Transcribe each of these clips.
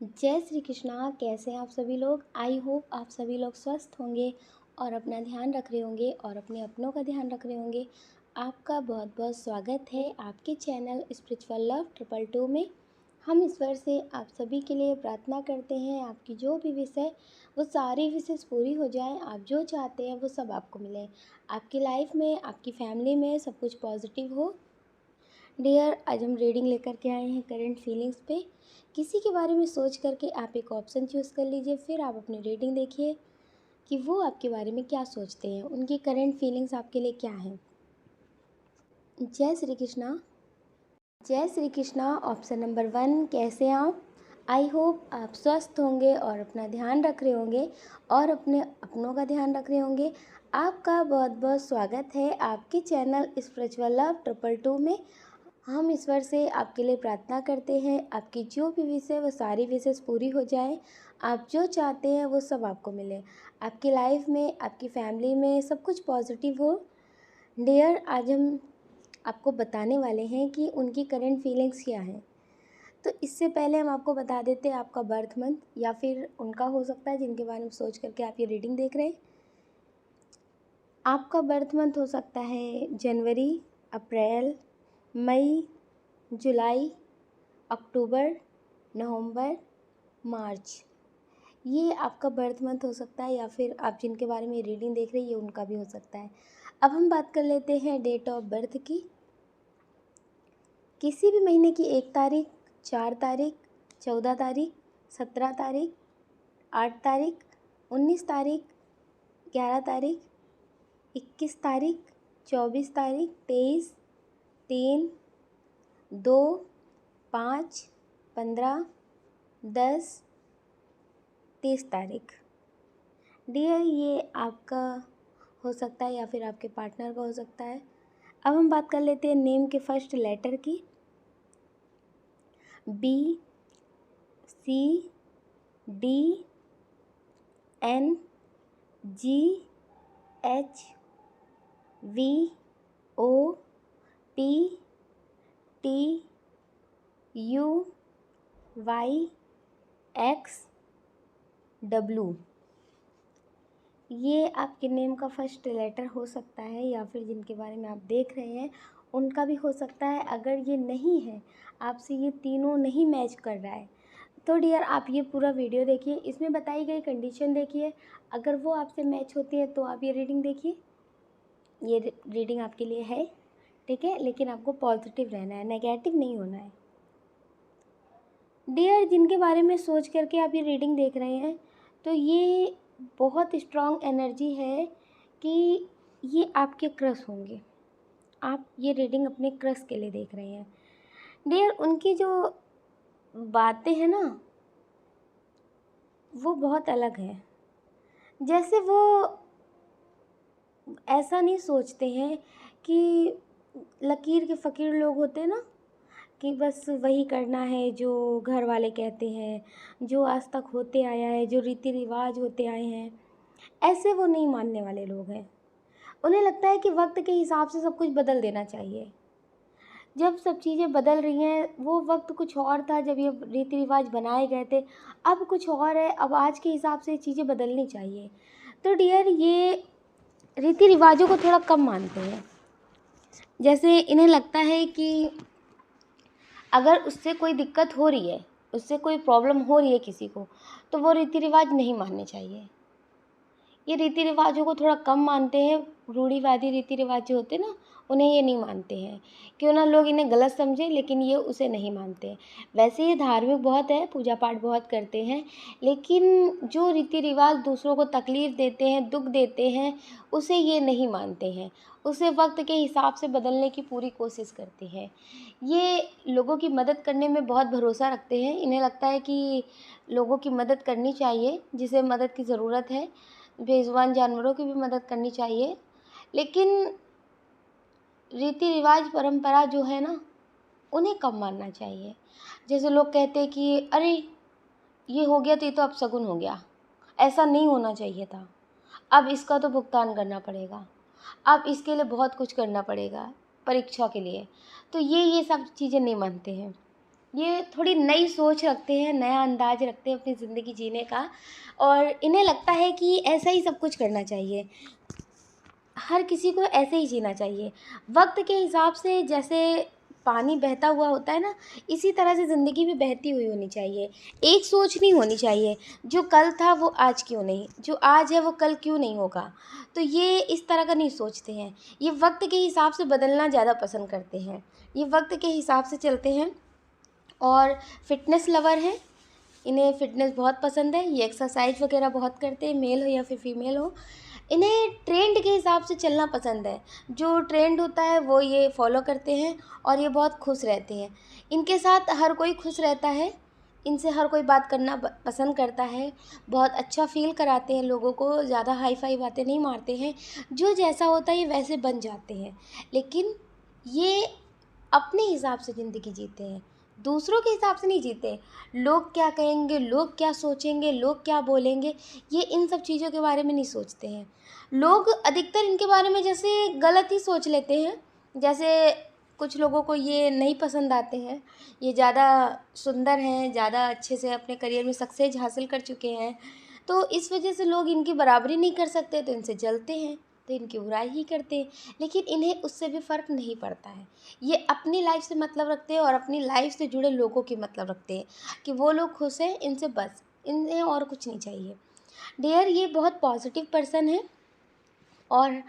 जय श्री कृष्णा। कैसे हैं आप सभी लोग। आई होप आप सभी लोग स्वस्थ होंगे और अपना ध्यान रख रहे होंगे और अपने अपनों का ध्यान रख रहे होंगे। आपका बहुत बहुत स्वागत है आपके चैनल स्पिरिचुअल लव 222 में। हम ईश्वर से आप सभी के लिए प्रार्थना करते हैं आपकी जो भी विश है वो सारी विशेष पूरी हो जाए। आप जो चाहते हैं वो सब आपको मिले, आपकी लाइफ में, आपकी फैमिली में सब कुछ पॉजिटिव हो। डियर, आज हम रीडिंग लेकर के आए हैं करंट फीलिंग्स पे। किसी के बारे में सोच करके आप एक ऑप्शन चूज़ कर लीजिए, फिर आप अपनी रीडिंग देखिए कि वो आपके बारे में क्या सोचते हैं, उनकी करंट फीलिंग्स आपके लिए क्या हैं। जय श्री कृष्णा। जय श्री कृष्णा। ऑप्शन नंबर 1, कैसे हैं आप। आई होप आप स्वस्थ होंगे और अपना ध्यान रख रहे होंगे और अपने अपनों का ध्यान रख रहे होंगे। आपका बहुत बहुत स्वागत है आपके चैनल स्पिरिचुअल लव 222 में। हम ईश्वर से आपके लिए प्रार्थना करते हैं आपकी जो भी विश है वो सारी विशेष पूरी हो जाए। आप जो चाहते हैं वो सब आपको मिले, आपकी लाइफ में, आपकी फैमिली में सब कुछ पॉजिटिव हो। डियर, आज हम आपको बताने वाले हैं कि उनकी करंट फीलिंग्स क्या हैं। तो इससे पहले हम आपको बता देते हैं आपका बर्थ मंथ, या फिर उनका हो सकता है जिनके बारे में सोच करके आप ये रीडिंग देख रहे हैं। आपका बर्थ मंथ हो सकता है जनवरी, अप्रैल, मई, जुलाई, अक्टूबर, नवंबर, मार्च। ये आपका बर्थ मंथ हो सकता है, या फिर आप जिनके बारे में रीडिंग देख रहे हैं ये उनका भी हो सकता है। अब हम बात कर लेते हैं डेट ऑफ बर्थ की। किसी भी महीने की 1 तारीख, 4 तारीख, 14 तारीख, 17 तारीख, 8 तारीख, 19 तारीख, 11 तारीख, 21 तारीख, 24 तारीख, 23, 3, 2, 5, 15, 10, 30 तारीख। डियर, ये आपका हो सकता है या फिर आपके पार्टनर का हो सकता है। अब हम बात कर लेते हैं नेम के फर्स्ट लेटर की। B, C, D, N, G, H, V, O, P, T, U, Y, X, W। ये आपके नेम का फर्स्ट लेटर हो सकता है, या फिर जिनके बारे में आप देख रहे हैं उनका भी हो सकता है। अगर ये नहीं है, आपसे ये तीनों नहीं मैच कर रहा है, तो डियर आप ये पूरा वीडियो देखिए, इसमें बताई गई कंडीशन देखिए। अगर वो आपसे मैच होती है तो आप ये रीडिंग देखिए। ये रीडिंग आपके लिए है, ठीक है, लेकिन आपको पॉजिटिव रहना है, नेगेटिव नहीं होना है। डियर, जिनके बारे में सोच करके आप ये रीडिंग देख रहे हैं, तो ये बहुत स्ट्रॉन्ग एनर्जी है कि ये आपके क्रश होंगे। आप ये रीडिंग अपने क्रश के लिए देख रहे हैं। डियर, उनकी जो बातें हैं ना वो बहुत अलग है। जैसे वो ऐसा नहीं सोचते हैं कि लकीर के फ़कीर लोग होते हैं ना, कि बस वही करना है जो घर वाले कहते हैं, जो आज तक होते आया है, जो रीति रिवाज होते आए हैं। ऐसे वो नहीं मानने वाले लोग हैं। उन्हें लगता है कि वक्त के हिसाब से सब कुछ बदल देना चाहिए। जब सब चीज़ें बदल रही हैं, वो वक्त कुछ और था जब ये रीति रिवाज बनाए गए थे, अब कुछ और है, अब आज के हिसाब से चीज़ें बदलनी चाहिए। तो डियर, ये रीति रिवाजों को थोड़ा कम मानते हैं। जैसे इन्हें लगता है कि अगर उससे कोई दिक्कत हो रही है, उससे कोई प्रॉब्लम हो रही है किसी को, तो वो रीति रिवाज नहीं मानने चाहिए। ये रीति रिवाजों को थोड़ा कम मानते हैं। रूढ़िवादी रीति रिवाज जो होते हैं ना, उन्हें ये नहीं मानते हैं। क्यों ना लोग इन्हें गलत समझें, लेकिन ये उसे नहीं मानते। वैसे ये धार्मिक बहुत है, पूजा पाठ बहुत करते हैं, लेकिन जो रीति रिवाज दूसरों को तकलीफ़ देते हैं, दुख देते हैं, उसे ये नहीं मानते हैं। उसे वक्त के हिसाब से बदलने की पूरी कोशिश करते हैं। ये लोगों की मदद करने में बहुत भरोसा रखते हैं। इन्हें लगता है कि लोगों की मदद करनी चाहिए, जिसे मदद की ज़रूरत है। बेज़ुबान जानवरों की भी मदद करनी चाहिए। लेकिन रीति रिवाज परंपरा जो है ना, उन्हें कम मानना चाहिए। जैसे लोग कहते हैं कि अरे ये हो गया तो ये तो अपशगुन हो गया, ऐसा नहीं होना चाहिए था, अब इसका तो भुगतान करना पड़ेगा, अब इसके लिए बहुत कुछ करना पड़ेगा परीक्षा के लिए। तो ये सब चीज़ें नहीं मानते हैं। ये थोड़ी नई सोच रखते हैं, नया अंदाज़ रखते हैं अपनी ज़िंदगी जीने का, और इन्हें लगता है कि ऐसा ही सब कुछ करना चाहिए। हर किसी को ऐसे ही जीना चाहिए। वक़्त के हिसाब से जैसे पानी बहता हुआ होता है ना, इसी तरह से ज़िंदगी भी बहती हुई होनी चाहिए। एक सोच नहीं होनी चाहिए, जो कल था वो आज क्यों नहीं, जो आज है वो कल क्यों नहीं होगा। तो ये इस तरह का नहीं सोचते हैं। ये वक़्त के हिसाब से बदलना ज़्यादा पसंद करते हैं। ये वक़्त के हिसाब से चलते हैं और फ़िटनेस लवर हैं। इन्हें फ़िटनेस बहुत पसंद है। ये एक्सरसाइज़ वग़ैरह बहुत करते हैं, मेल हो या फिर फीमेल हो। इन्हें ट्रेंड के हिसाब से चलना पसंद है। जो ट्रेंड होता है वो ये फ़ॉलो करते हैं और ये बहुत खुश रहते हैं। इनके साथ हर कोई खुश रहता है। इनसे हर कोई बात करना पसंद करता है। बहुत अच्छा फ़ील कराते हैं लोगों को, ज़्यादा हाई-फ़ाई बातें नहीं मारते हैं। जो जैसा होता है ये वैसे बन जाते हैं। लेकिन ये अपने हिसाब से ज़िंदगी जीते हैं, दूसरों के हिसाब से नहीं जीते। लोग क्या कहेंगे, लोग क्या सोचेंगे, लोग क्या बोलेंगे, ये इन सब चीज़ों के बारे में नहीं सोचते हैं। लोग अधिकतर इनके बारे में जैसे गलत ही सोच लेते हैं। जैसे कुछ लोगों को ये नहीं पसंद आते हैं, ये ज़्यादा सुंदर हैं, ज़्यादा अच्छे से अपने करियर में सक्सेस हासिल कर चुके हैं, तो इस वजह से लोग इनकी बराबरी नहीं कर सकते तो इनसे जलते हैं, तो इनकी बुराई ही करते हैं। लेकिन इन्हें उससे भी फ़र्क नहीं पड़ता है। ये अपनी लाइफ से मतलब रखते हैं और अपनी लाइफ से जुड़े लोगों की मतलब रखते हैं कि वो लोग खुश हैं, इनसे बस, इन्हें और कुछ नहीं चाहिए। डियर, ये बहुत पॉजिटिव पर्सन है और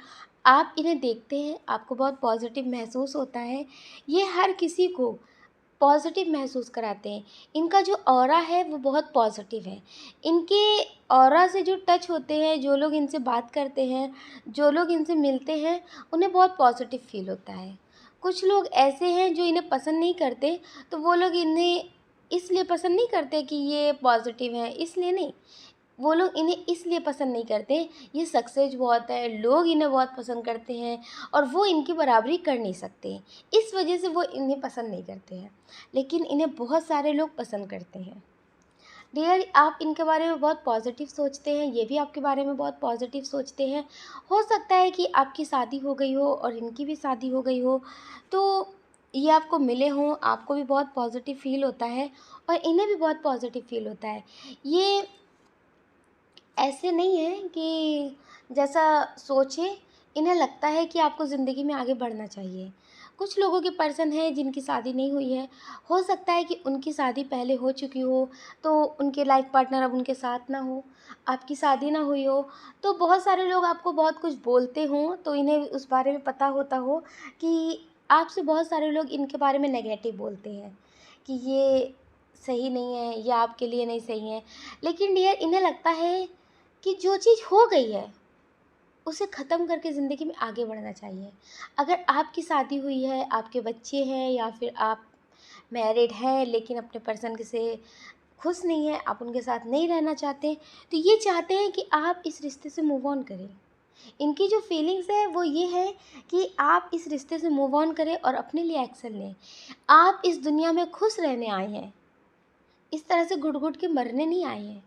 आप इन्हें देखते हैं, आपको बहुत पॉजिटिव महसूस होता है। ये हर किसी को पॉजिटिव महसूस कराते हैं। इनका जो ऑरा है वो बहुत पॉजिटिव है। इनके ऑरा से जो टच होते हैं, जो लोग इनसे बात करते हैं, जो लोग इनसे मिलते हैं, उन्हें बहुत पॉजिटिव फ़ील होता है। कुछ लोग ऐसे हैं जो इन्हें पसंद नहीं करते, तो वो लोग इन्हें इसलिए पसंद नहीं करते कि ये पॉजिटिव है, इसलिए नहीं। वो लोग इन्हें इसलिए पसंद नहीं करते, ये सक्सेस बहुत है, लोग इन्हें बहुत पसंद करते हैं और वो इनकी बराबरी कर नहीं सकते। इस वजह से वो इन्हें पसंद नहीं करते हैं, लेकिन इन्हें बहुत सारे लोग पसंद करते हैं। डियर, आप इनके बारे में बहुत पॉजिटिव सोचते हैं, ये भी आपके बारे में बहुत पॉजिटिव सोचते हैं। हो सकता है कि आपकी शादी हो गई हो और इनकी भी शादी हो गई हो, तो ये आपको मिले हों, आपको भी बहुत पॉजिटिव फ़ील होता है और इन्हें भी बहुत पॉजिटिव फ़ील होता है। ये ऐसे नहीं है कि जैसा सोचे, इन्हें लगता है कि आपको ज़िंदगी में आगे बढ़ना चाहिए। कुछ लोगों के पर्सन हैं जिनकी शादी नहीं हुई है, हो सकता है कि उनकी शादी पहले हो चुकी हो, तो उनके लाइफ़ पार्टनर अब उनके साथ ना हो, आपकी शादी ना हुई हो, तो बहुत सारे लोग आपको बहुत कुछ बोलते हों, तो इन्हें उस बारे में पता होता हो कि आपसे बहुत सारे लोग इनके बारे में नेगेटिव बोलते हैं कि ये सही नहीं है, ये आपके लिए नहीं सही है। लेकिन डियर, इन्हें लगता है कि जो चीज़ हो गई है, उसे ख़त्म करके ज़िंदगी में आगे बढ़ना चाहिए। अगर आपकी शादी हुई है, आपके बच्चे हैं या फिर आप मैरिड हैं लेकिन अपने पर्सन के से खुश नहीं हैं, आप उनके साथ नहीं रहना चाहते, तो ये चाहते हैं कि आप इस रिश्ते से मूव ऑन करें। इनकी जो फीलिंग्स है वो ये है कि आप इस रिश्ते से मूव ऑन करें और अपने लिए एक्शन लें। आप इस दुनिया में खुश रहने आए हैं, इस तरह से घुट-घुट के मरने नहीं आए हैं।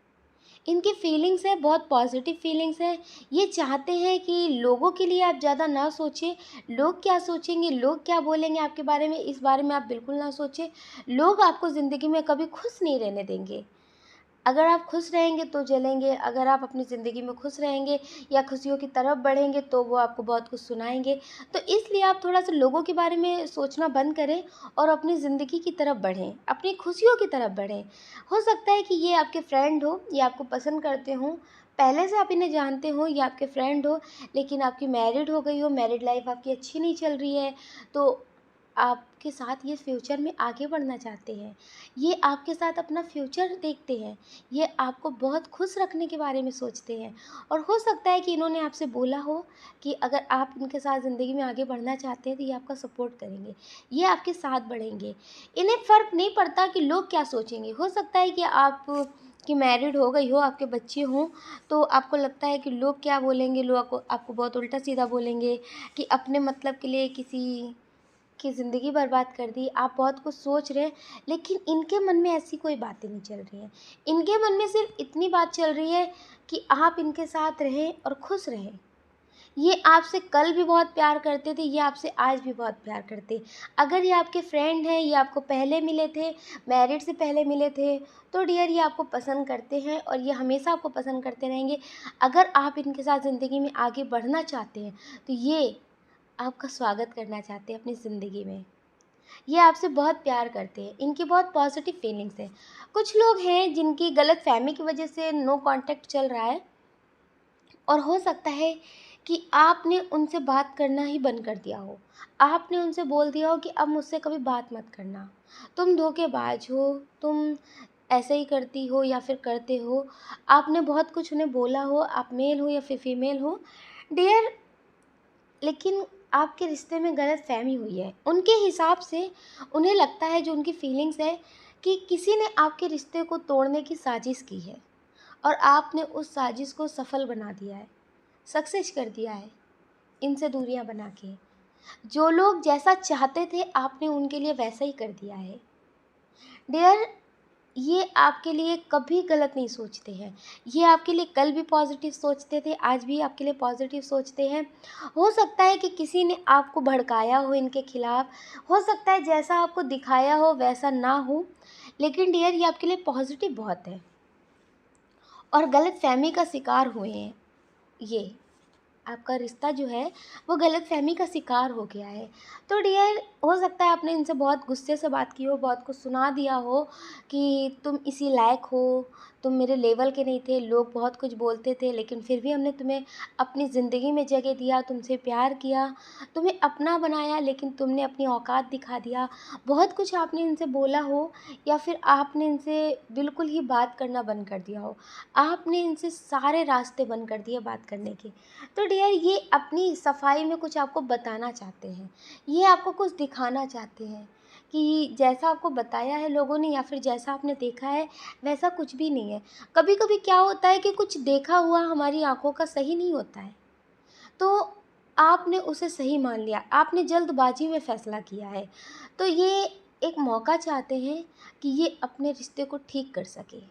इनकी फीलिंग्स है बहुत पॉजिटिव फीलिंग्स है। ये चाहते हैं कि लोगों के लिए आप ज़्यादा ना सोचें, लोग क्या सोचेंगे, लोग क्या बोलेंगे आपके बारे में, इस बारे में आप बिल्कुल ना सोचें। लोग आपको ज़िंदगी में कभी खुश नहीं रहने देंगे। अगर आप खुश रहेंगे तो जलेंगे, अगर आप अपनी ज़िंदगी में खुश रहेंगे या खुशियों की तरफ बढ़ेंगे तो वो आपको बहुत कुछ सुनाएँगे। तो इसलिए आप थोड़ा-सा लोगों के बारे में सोचना बंद करें और अपनी ज़िंदगी की तरफ बढ़ें, अपनी खुशियों की तरफ बढ़ें। हो सकता है कि ये आपके फ्रेंड हो, ये आपको पसंद करते हों, पहले से आप इन्हें जानते हो, ये आपके फ्रेंड हो, लेकिन आपकी मैरिड हो गई हो, मैरिड लाइफ़ आपकी अच्छी नहीं चल रही है, तो आपके साथ ये फ्यूचर में आगे बढ़ना चाहते हैं। ये आपके साथ अपना फ्यूचर देखते हैं। ये आपको बहुत खुश रखने के बारे में सोचते हैं और हो सकता है कि इन्होंने आपसे बोला हो कि अगर आप इनके साथ ज़िंदगी में आगे बढ़ना चाहते हैं तो ये आपका सपोर्ट करेंगे, ये आपके साथ बढ़ेंगे। इन्हें फ़र्क नहीं पड़ता कि लोग क्या सोचेंगे। हो सकता है कि आप कि मैरिड हो गई हो, आपके बच्चे हों, तो आपको लगता है कि लोग क्या बोलेंगे, लोग आपको आपको बहुत उल्टा-सीधा बोलेंगे कि अपने मतलब के लिए किसी की ज़िंदगी बर्बाद कर दी, आप बहुत कुछ सोच रहे हैं, लेकिन इनके मन में ऐसी कोई बातें नहीं चल रही हैं। इनके मन में सिर्फ़ इतनी बात चल रही है कि आप इनके साथ रहें और खुश रहें। ये आपसे कल भी बहुत प्यार करते थे, ये आपसे आज भी बहुत प्यार करते। अगर ये आपके फ्रेंड हैं, ये आपको पहले मिले थे, मैरिड से पहले मिले थे, तो डियर ये आपको पसंद करते हैं और ये हमेशा आपको पसंद करते रहेंगे। अगर आप इनके साथ ज़िंदगी में आगे बढ़ना चाहते हैं, तो ये आपका स्वागत करना चाहते हैं अपनी ज़िंदगी में। ये आपसे बहुत प्यार करते हैं, इनकी बहुत पॉजिटिव फीलिंग्स हैं। कुछ लोग हैं जिनकी गलतफ़हमी की वजह से नो कॉन्टैक्ट चल रहा है, और हो सकता है कि आपने उनसे बात करना ही बंद कर दिया हो। आपने उनसे बोल दिया हो कि अब मुझसे कभी बात मत करना। तुम धोखेबाज हो, तुम ऐसे ही करती हो या फिर करते हो। आपने बहुत कुछ उन्हें बोला हो, आप मेल हो या फिर फीमेल हो। डियर, लेकिन आपके रिश्ते में गलतफ़हमी हुई है। उनके हिसाब से उन्हें लगता है, जो उनकी फीलिंग्स है, कि किसी ने आपके रिश्ते को तोड़ने की साजिश की है और आपने उस साजिश को सफल बना दिया है, सक्सेस कर दिया है इनसे दूरियां बना के। जो लोग जैसा चाहते थे आपने उनके लिए वैसा ही कर दिया है। डियर, ये आपके लिए कभी गलत नहीं सोचते हैं। ये आपके लिए कल भी पॉजिटिव सोचते थे, आज भी आपके लिए पॉजिटिव सोचते हैं। हो सकता है कि किसी ने आपको भड़काया हो इनके खिलाफ, हो सकता है जैसा आपको दिखाया हो वैसा ना हो, लेकिन डियर ये आपके लिए पॉजिटिव बहुत है और गलतफहमी का शिकार हुए हैं। ये आपका रिश्ता जो है वो गलतफ़हमी का शिकार हो गया है। तो डियर, हो सकता है आपने इनसे बहुत गुस्से से बात की हो, बहुत कुछ सुना दिया हो कि तुम इसी लायक हो, तुम मेरे लेवल के नहीं थे, लोग बहुत कुछ बोलते थे लेकिन फिर भी हमने तुम्हें अपनी ज़िंदगी में जगह दिया, तुमसे प्यार किया, तुम्हें अपना बनाया, लेकिन तुमने अपनी औकात दिखा दिया। बहुत कुछ आपने इनसे बोला हो या फिर आपने इनसे बिल्कुल ही बात करना बंद कर दिया हो। आपने इनसे सारे रास्ते बंद कर दिए बात करने के। तो डियर, ये अपनी सफाई में कुछ आपको बताना चाहते हैं, ये आपको कुछ दिखाना चाहते हैं कि जैसा आपको बताया है लोगों ने या फिर जैसा आपने देखा है वैसा कुछ भी नहीं है। कभी कभी क्या होता है कि कुछ देखा हुआ हमारी आंखों का सही नहीं होता है, तो आपने उसे सही मान लिया, आपने जल्दबाजी में फ़ैसला किया है। तो ये एक मौका चाहते हैं कि ये अपने रिश्ते को ठीक कर सके।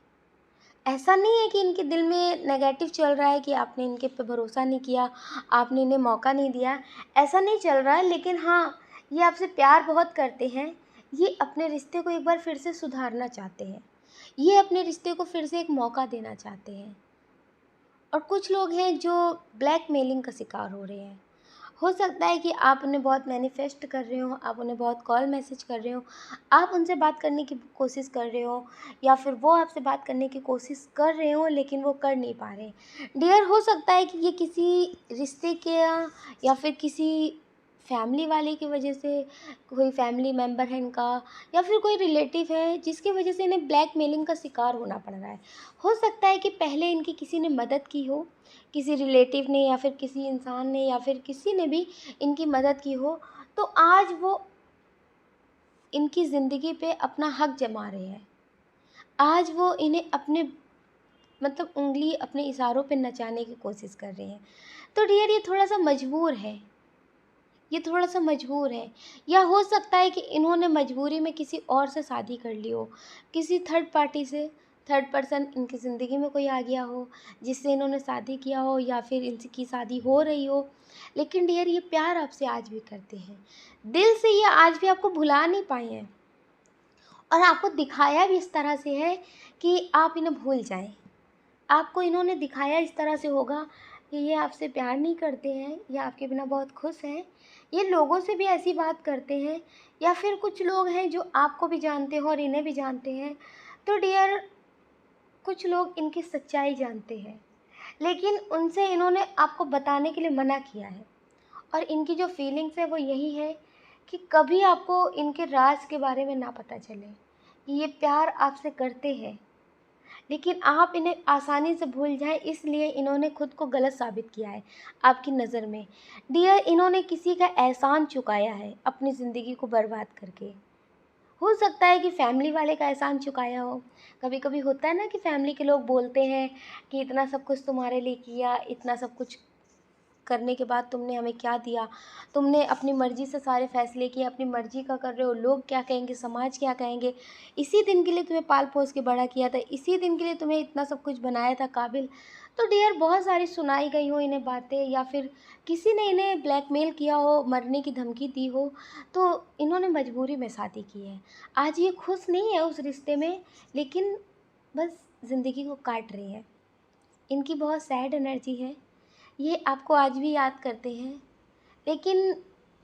ऐसा नहीं है कि इनके दिल में नेगेटिव चल रहा है कि आपने इनके पे भरोसा नहीं किया, आपने इन्हें मौका नहीं दिया, ऐसा नहीं चल रहा है। लेकिन हाँ, ये आपसे प्यार बहुत करते हैं, ये अपने रिश्ते को एक बार फिर से सुधारना चाहते हैं, ये अपने रिश्ते को फिर से एक मौका देना चाहते हैं। और कुछ लोग हैं जो ब्लैकमेलिंग का शिकार हो रहे हैं। हो सकता है कि आप उन्हें बहुत मैनिफेस्ट कर रहे हो, आप उन्हें बहुत कॉल मैसेज कर रहे हो, आप उनसे बात करने की कोशिश कर रहे हो या फिर वो आपसे बात करने की कोशिश कर रहे हो लेकिन वो कर नहीं पा रहे। डियर, हो सकता है कि ये किसी रिश्ते के या फिर किसी फैमिली वाले की वजह से, कोई फैमिली मेम्बर है इनका या फिर कोई रिलेटिव है जिसकी वजह से इन्हें ब्लैकमेलिंग का शिकार होना पड़ रहा है। हो सकता है कि पहले इनकी किसी ने मदद की हो, किसी रिलेटिव ने या फिर किसी इंसान ने या फिर किसी ने भी इनकी मदद की हो, तो आज वो इनकी ज़िंदगी पे अपना हक जमा रहे हैं। आज वो इन्हें अपने मतलब उँगली अपने इशारों पे नचाने की कोशिश कर रहे हैं। तो डियर, ये थोड़ा-सा मजबूर है, ये थोड़ा-सा मजबूर है, या हो सकता है कि इन्होंने मजबूरी में किसी और से शादी कर ली हो, किसी थर्ड पार्टी से। थर्ड पर्सन इनकी ज़िंदगी में कोई आ गया हो, जिससे इन्होंने शादी किया हो या फिर इनकी शादी हो रही हो। लेकिन डियर, ये प्यार आपसे आज भी करते हैं। दिल से ये आज भी आपको भुला नहीं पाए हैं और आपको दिखाया भी इस तरह से है कि आप इन्हें भूल जाएँ। आपको इन्होंने दिखाया इस तरह से होगा कि ये आपसे प्यार नहीं करते हैं, ये आपके बिना बहुत खुश हैं, ये लोगों से भी ऐसी बात करते हैं, या फिर कुछ लोग हैं जो आपको भी जानते हो और इन्हें भी जानते हैं। तो डियर, कुछ लोग इनकी सच्चाई जानते हैं, लेकिन उनसे इन्होंने आपको बताने के लिए मना किया है। और इनकी जो फीलिंग्स है वो यही है कि कभी आपको इनके राज के बारे में ना पता चले कि ये प्यार आपसे करते हैं, लेकिन आप इन्हें आसानी से भूल जाएँ, इसलिए इन्होंने खुद को गलत साबित किया है आपकी नज़र में। डियर, इन्होंने किसी का एहसान चुकाया है अपनी ज़िंदगी को बर्बाद करके। हो सकता है कि फैमिली वाले का एहसान चुकाया हो। कभी-कभी होता है ना कि फैमिली के लोग बोलते हैं कि इतना सब कुछ तुम्हारे लिए किया, इतना सब कुछ करने के बाद तुमने हमें क्या दिया, तुमने अपनी मर्ज़ी से सारे फ़ैसले किए, अपनी मर्ज़ी का कर रहे हो, लोग क्या कहेंगे, समाज क्या कहेंगे। इसी दिन के लिए तुम्हें पाल-पोस के बड़ा किया था, इसी दिन के लिए तुम्हें इतना सब कुछ बनाया था काबिल। तो डियर बहुत सारी सुनाई गई हो इन्हें बातें, या फिर किसी ने इन्हें ब्लैकमेल किया हो, मरने की धमकी दी हो, तो इन्होंने मजबूरी में शादी की है। आज ये खुश नहीं है उस रिश्ते में, लेकिन बस ज़िंदगी को काट रही है। इनकी बहुत सैड एनर्जी है। ये आपको आज भी याद करते हैं, लेकिन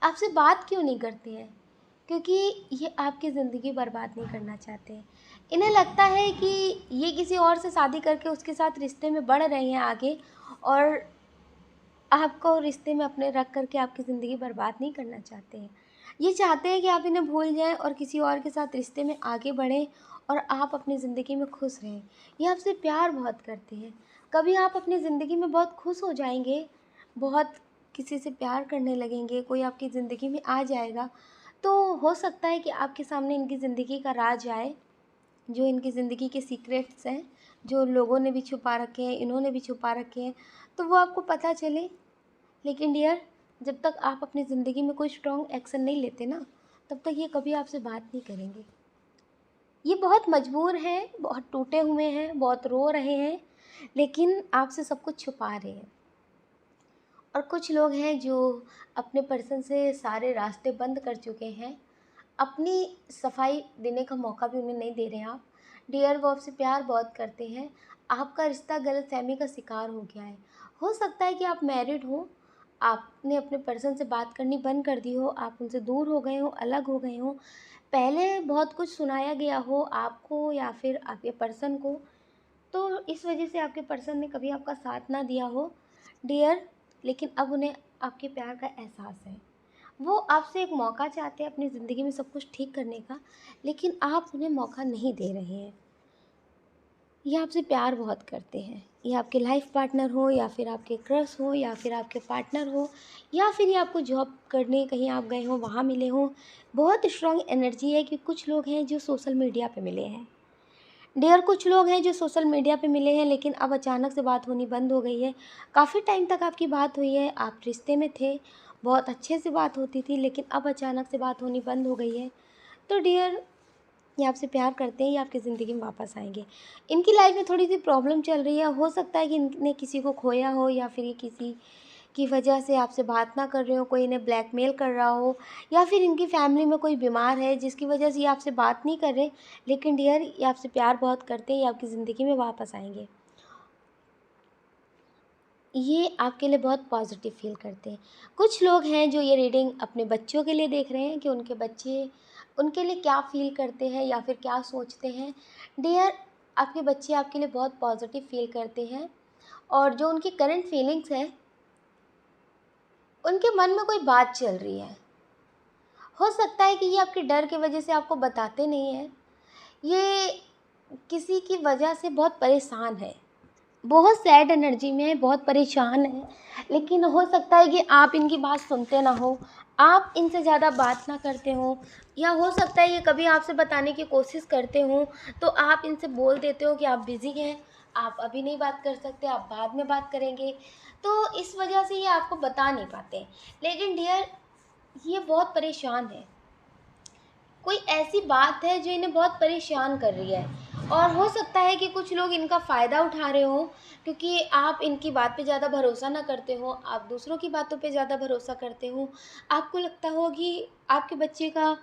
आपसे बात क्यों नहीं करते हैं? क्योंकि ये आपकी ज़िंदगी बर्बाद नहीं करना चाहते। इन्हें लगता है कि ये किसी और से शादी करके उसके साथ रिश्ते में बढ़ रहे हैं आगे, और आपको रिश्ते में अपने रख कर के आपकी ज़िंदगी बर्बाद नहीं करना चाहते हैं। ये चाहते हैं कि आप इन्हें भूल जाएँ और किसी और के साथ रिश्ते में आगे बढ़ें और आप अपनी ज़िंदगी में खुश रहें। ये आपसे प्यार बहुत करते हैं। कभी आप अपनी ज़िंदगी में बहुत खुश हो जाएँगे, बहुत किसी से प्यार करने लगेंगे, कोई आपकी ज़िंदगी में आ जाएगा, तो हो सकता है कि आपके सामने इनकी ज़िंदगी का राज आए, जो इनकी ज़िंदगी के सीक्रेट्स हैं, जो लोगों ने भी छुपा रखे हैं, इन्होंने भी छुपा रखे हैं, तो वो आपको पता चले। लेकिन डियर, जब तक आप अपनी ज़िंदगी में कोई स्ट्रॉन्ग एक्शन नहीं लेते ना, तब तक ये कभी आपसे बात नहीं करेंगे। ये बहुत मजबूर हैं, बहुत टूटे हुए हैं, बहुत रो रहे हैं, लेकिन आपसे सब कुछ छुपा रहे हैं। और कुछ लोग हैं जो अपने पर्सन से सारे रास्ते बंद कर चुके हैं, अपनी सफाई देने का मौका भी उन्हें नहीं दे रहे हैं आप। डियर, वो आपसे प्यार बहुत करते हैं, आपका रिश्ता गलतफ़हमी का शिकार हो गया है। हो सकता है कि आप मैरिड हो, आपने अपने पर्सन से बात करनी बंद कर दी हो, आप उनसे दूर हो गए हो, अलग हो गए हो। पहले बहुत कुछ सुनाया गया हो आपको या फिर आपके पर्सन को, तो इस वजह से आपके पर्सन ने कभी आपका साथ ना दिया हो डियर, लेकिन अब उन्हें आपके प्यार का एहसास है। वो आपसे एक मौका चाहते हैं अपनी ज़िंदगी में सब कुछ ठीक करने का, लेकिन आप उन्हें मौका नहीं दे रहे हैं। ये आपसे प्यार बहुत करते हैं। ये आपके लाइफ पार्टनर हो या फिर आपके क्रश हो या फिर आपके पार्टनर हो, या फिर ये आपको जॉब करने कहीं आप गए हो वहाँ मिले हों। बहुत स्ट्रॉन्ग एनर्जी है कि कुछ लोग हैं जो सोशल मीडिया पे मिले हैं। डियर, कुछ लोग हैं जो सोशल मीडिया पे मिले हैं, लेकिन अब अचानक से बात होनी बंद हो गई है। काफ़ी टाइम तक आपकी बात हुई है, आप रिश्ते में थे, बहुत अच्छे से बात होती थी, लेकिन अब अचानक से बात होनी बंद हो गई है। तो डियर, ये आपसे प्यार करते हैं, ये आपकी ज़िंदगी में वापस आएँगे। इनकी लाइफ़ में थोड़ी-सी प्रॉब्लम चल रही है, हो सकता है कि इनने किसी को खोया हो या फिर ये किसी की वजह से आपसे बात ना कर रहे हो, कोई इन्हें ब्लैकमेल कर रहा हो, या फिर इनकी फैमिली में कोई बीमार है जिसकी वजह से ये आपसे बात नहीं कर रहे। लेकिन डियर, ये आपसे प्यार बहुत करते हैं, ये आपकी ज़िंदगी में वापस आएँगे। ये आपके लिए बहुत पॉजिटिव फ़ील करते हैं। कुछ लोग हैं जो ये रीडिंग अपने बच्चों के लिए देख रहे हैं कि उनके बच्चे उनके लिए क्या फ़ील करते हैं या फिर क्या सोचते हैं। डियर, आपके बच्चे आपके लिए बहुत पॉजिटिव फ़ील करते हैं, और जो उनकी करंट फीलिंग्स हैं, उनके मन में कोई बात चल रही है। हो सकता है कि ये आपके डर की वजह से आपको बताते नहीं हैं। ये किसी की वजह से बहुत परेशान है, बहुत सैड एनर्जी में है, बहुत परेशान है, लेकिन हो सकता है कि आप इनकी बात सुनते ना हो, आप इनसे ज़्यादा बात ना करते हो, या हो सकता है ये कभी आपसे बताने की कोशिश करते हो तो आप इनसे बोल देते हो कि आप बिज़ी हैं, आप अभी नहीं बात कर सकते, आप बाद में बात करेंगे, तो इस वजह से ये आपको बता नहीं पाते। लेकिन डियर, ये बहुत परेशान है, कोई ऐसी बात है जो इन्हें बहुत परेशान कर रही है, और हो सकता है कि कुछ लोग इनका फ़ायदा उठा रहे हों, क्योंकि आप इनकी बात पे ज़्यादा भरोसा ना करते हो, आप दूसरों की बातों पे ज़्यादा भरोसा करते हो। आपको लगता हो कि आपके बच्चे का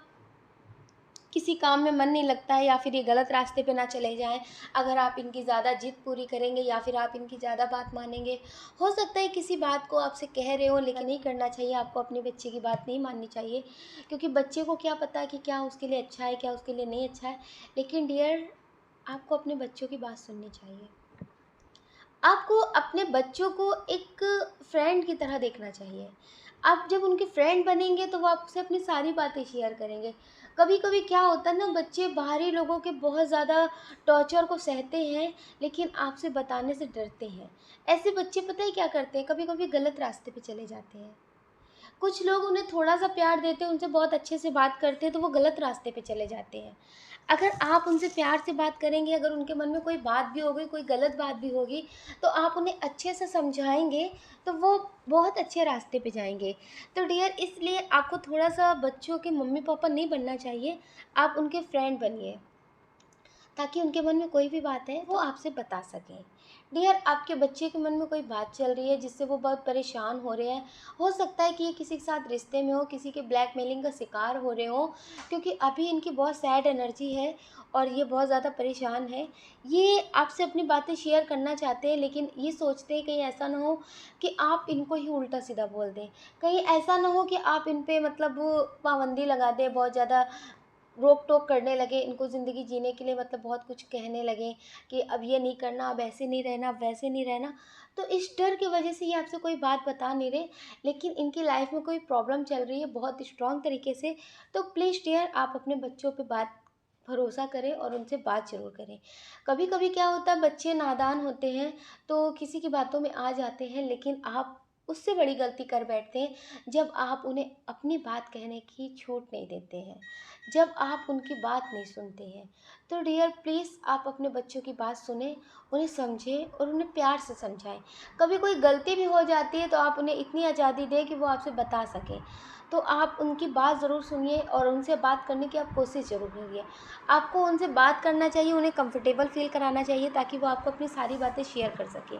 किसी काम में मन नहीं लगता है, या फिर ये गलत रास्ते पे ना चले जाएँ, अगर आप इनकी ज़्यादा जिद पूरी करेंगे या फिर आप इनकी ज़्यादा बात मानेंगे। हो सकता है किसी बात को आपसे कह रहे हो, लेकिन नहीं करना चाहिए, आपको अपने बच्चे की बात नहीं माननी चाहिए, क्योंकि बच्चे को क्या पता कि क्या उसके लिए अच्छा है, क्या उसके लिए नहीं अच्छा है। लेकिन डियर, आपको अपने बच्चों की बात सुननी चाहिए। आपको अपने बच्चों को एक फ्रेंड की तरह देखना चाहिए। आप जब उनके फ्रेंड बनेंगे तो वो आपसे अपनी सारी बातें शेयर करेंगे। कभी-कभी क्या होता है ना, बच्चे बाहरी लोगों के बहुत ज़्यादा टॉर्चर को सहते हैं, लेकिन आपसे बताने से डरते हैं। ऐसे बच्चे पता है क्या करते हैं, कभी-कभी गलत रास्ते पे चले जाते हैं। कुछ लोग उन्हें थोड़ा-सा प्यार देते हैं, उनसे बहुत अच्छे से बात करते हैं, तो वो गलत रास्ते पे चले जाते हैं। अगर आप उनसे प्यार से बात करेंगे, अगर उनके मन में कोई बात भी होगी, कोई गलत बात भी होगी, तो आप उन्हें अच्छे से समझाएँगे, तो वो बहुत अच्छे रास्ते पे जाएँगे। तो डियर, इसलिए आपको थोड़ा-सा बच्चों के मम्मी-पापा नहीं बनना चाहिए, आप उनके फ्रेंड बनिए। ताकि उनके मन में कोई भी बात है वो आपसे बता सकें। डियर, आपके बच्चे के मन में कोई बात चल रही है जिससे वो बहुत परेशान हो रहे हैं, हो सकता है कि ये किसी के साथ रिश्ते में हो, किसी के ब्लैकमेलिंग का शिकार हो रहे हों, क्योंकि अभी इनकी बहुत सैड एनर्जी है और ये बहुत ज़्यादा परेशान है। ये आपसे अपनी बातें शेयर करना चाहते हैं, लेकिन ये सोचते हैं कहीं ऐसा ना हो कि आप इनको ही उल्टा सीधा बोल दें। कहीं ऐसा ना हो कि आप इन पे मतलब पाबंदी लगा दें, बहुत ज़्यादा रोक-टोक करने लगे, इनको ज़िंदगी जीने के लिए मतलब बहुत कुछ कहने लगे कि अब ये नहीं करना, अब ऐसे नहीं रहना, अब वैसे नहीं रहना। तो इस डर की वजह से ये आपसे कोई बात बता नहीं रहे, लेकिन इनकी लाइफ़ में कोई प्रॉब्लम चल रही है बहुत स्ट्रॉन्ग तरीके से। तो प्लीज़ डियर, आप अपने बच्चों पे बात भरोसा करें और उनसे बात ज़रूर करें। कभी-कभी क्या होता है, बच्चे नादान होते हैं, तो किसी की बातों में आ जाते हैं, लेकिन आप उससे बड़ी गलती कर बैठते हैं, जब आप उन्हें अपनी बात कहने की छूट नहीं देते हैं। जब आप उनकी बात नहीं सुनते हैं। तो डियर, प्लीज़ आप अपने बच्चों की बात सुनें, उन्हें समझें और उन्हें प्यार से समझाएं। कभी कोई गलती भी हो जाती है तो आप उन्हें इतनी आज़ादी दें कि वो आपसे बता सकें। तो आप उनकी बात ज़रूर सुनिए और उनसे बात करने की आप कोशिश ज़रूर करिए। आपको उनसे बात करना चाहिए, उन्हें कंफर्टेबल फ़ील कराना चाहिए, ताकि वो आपको अपनी सारी बातें शेयर कर सकें।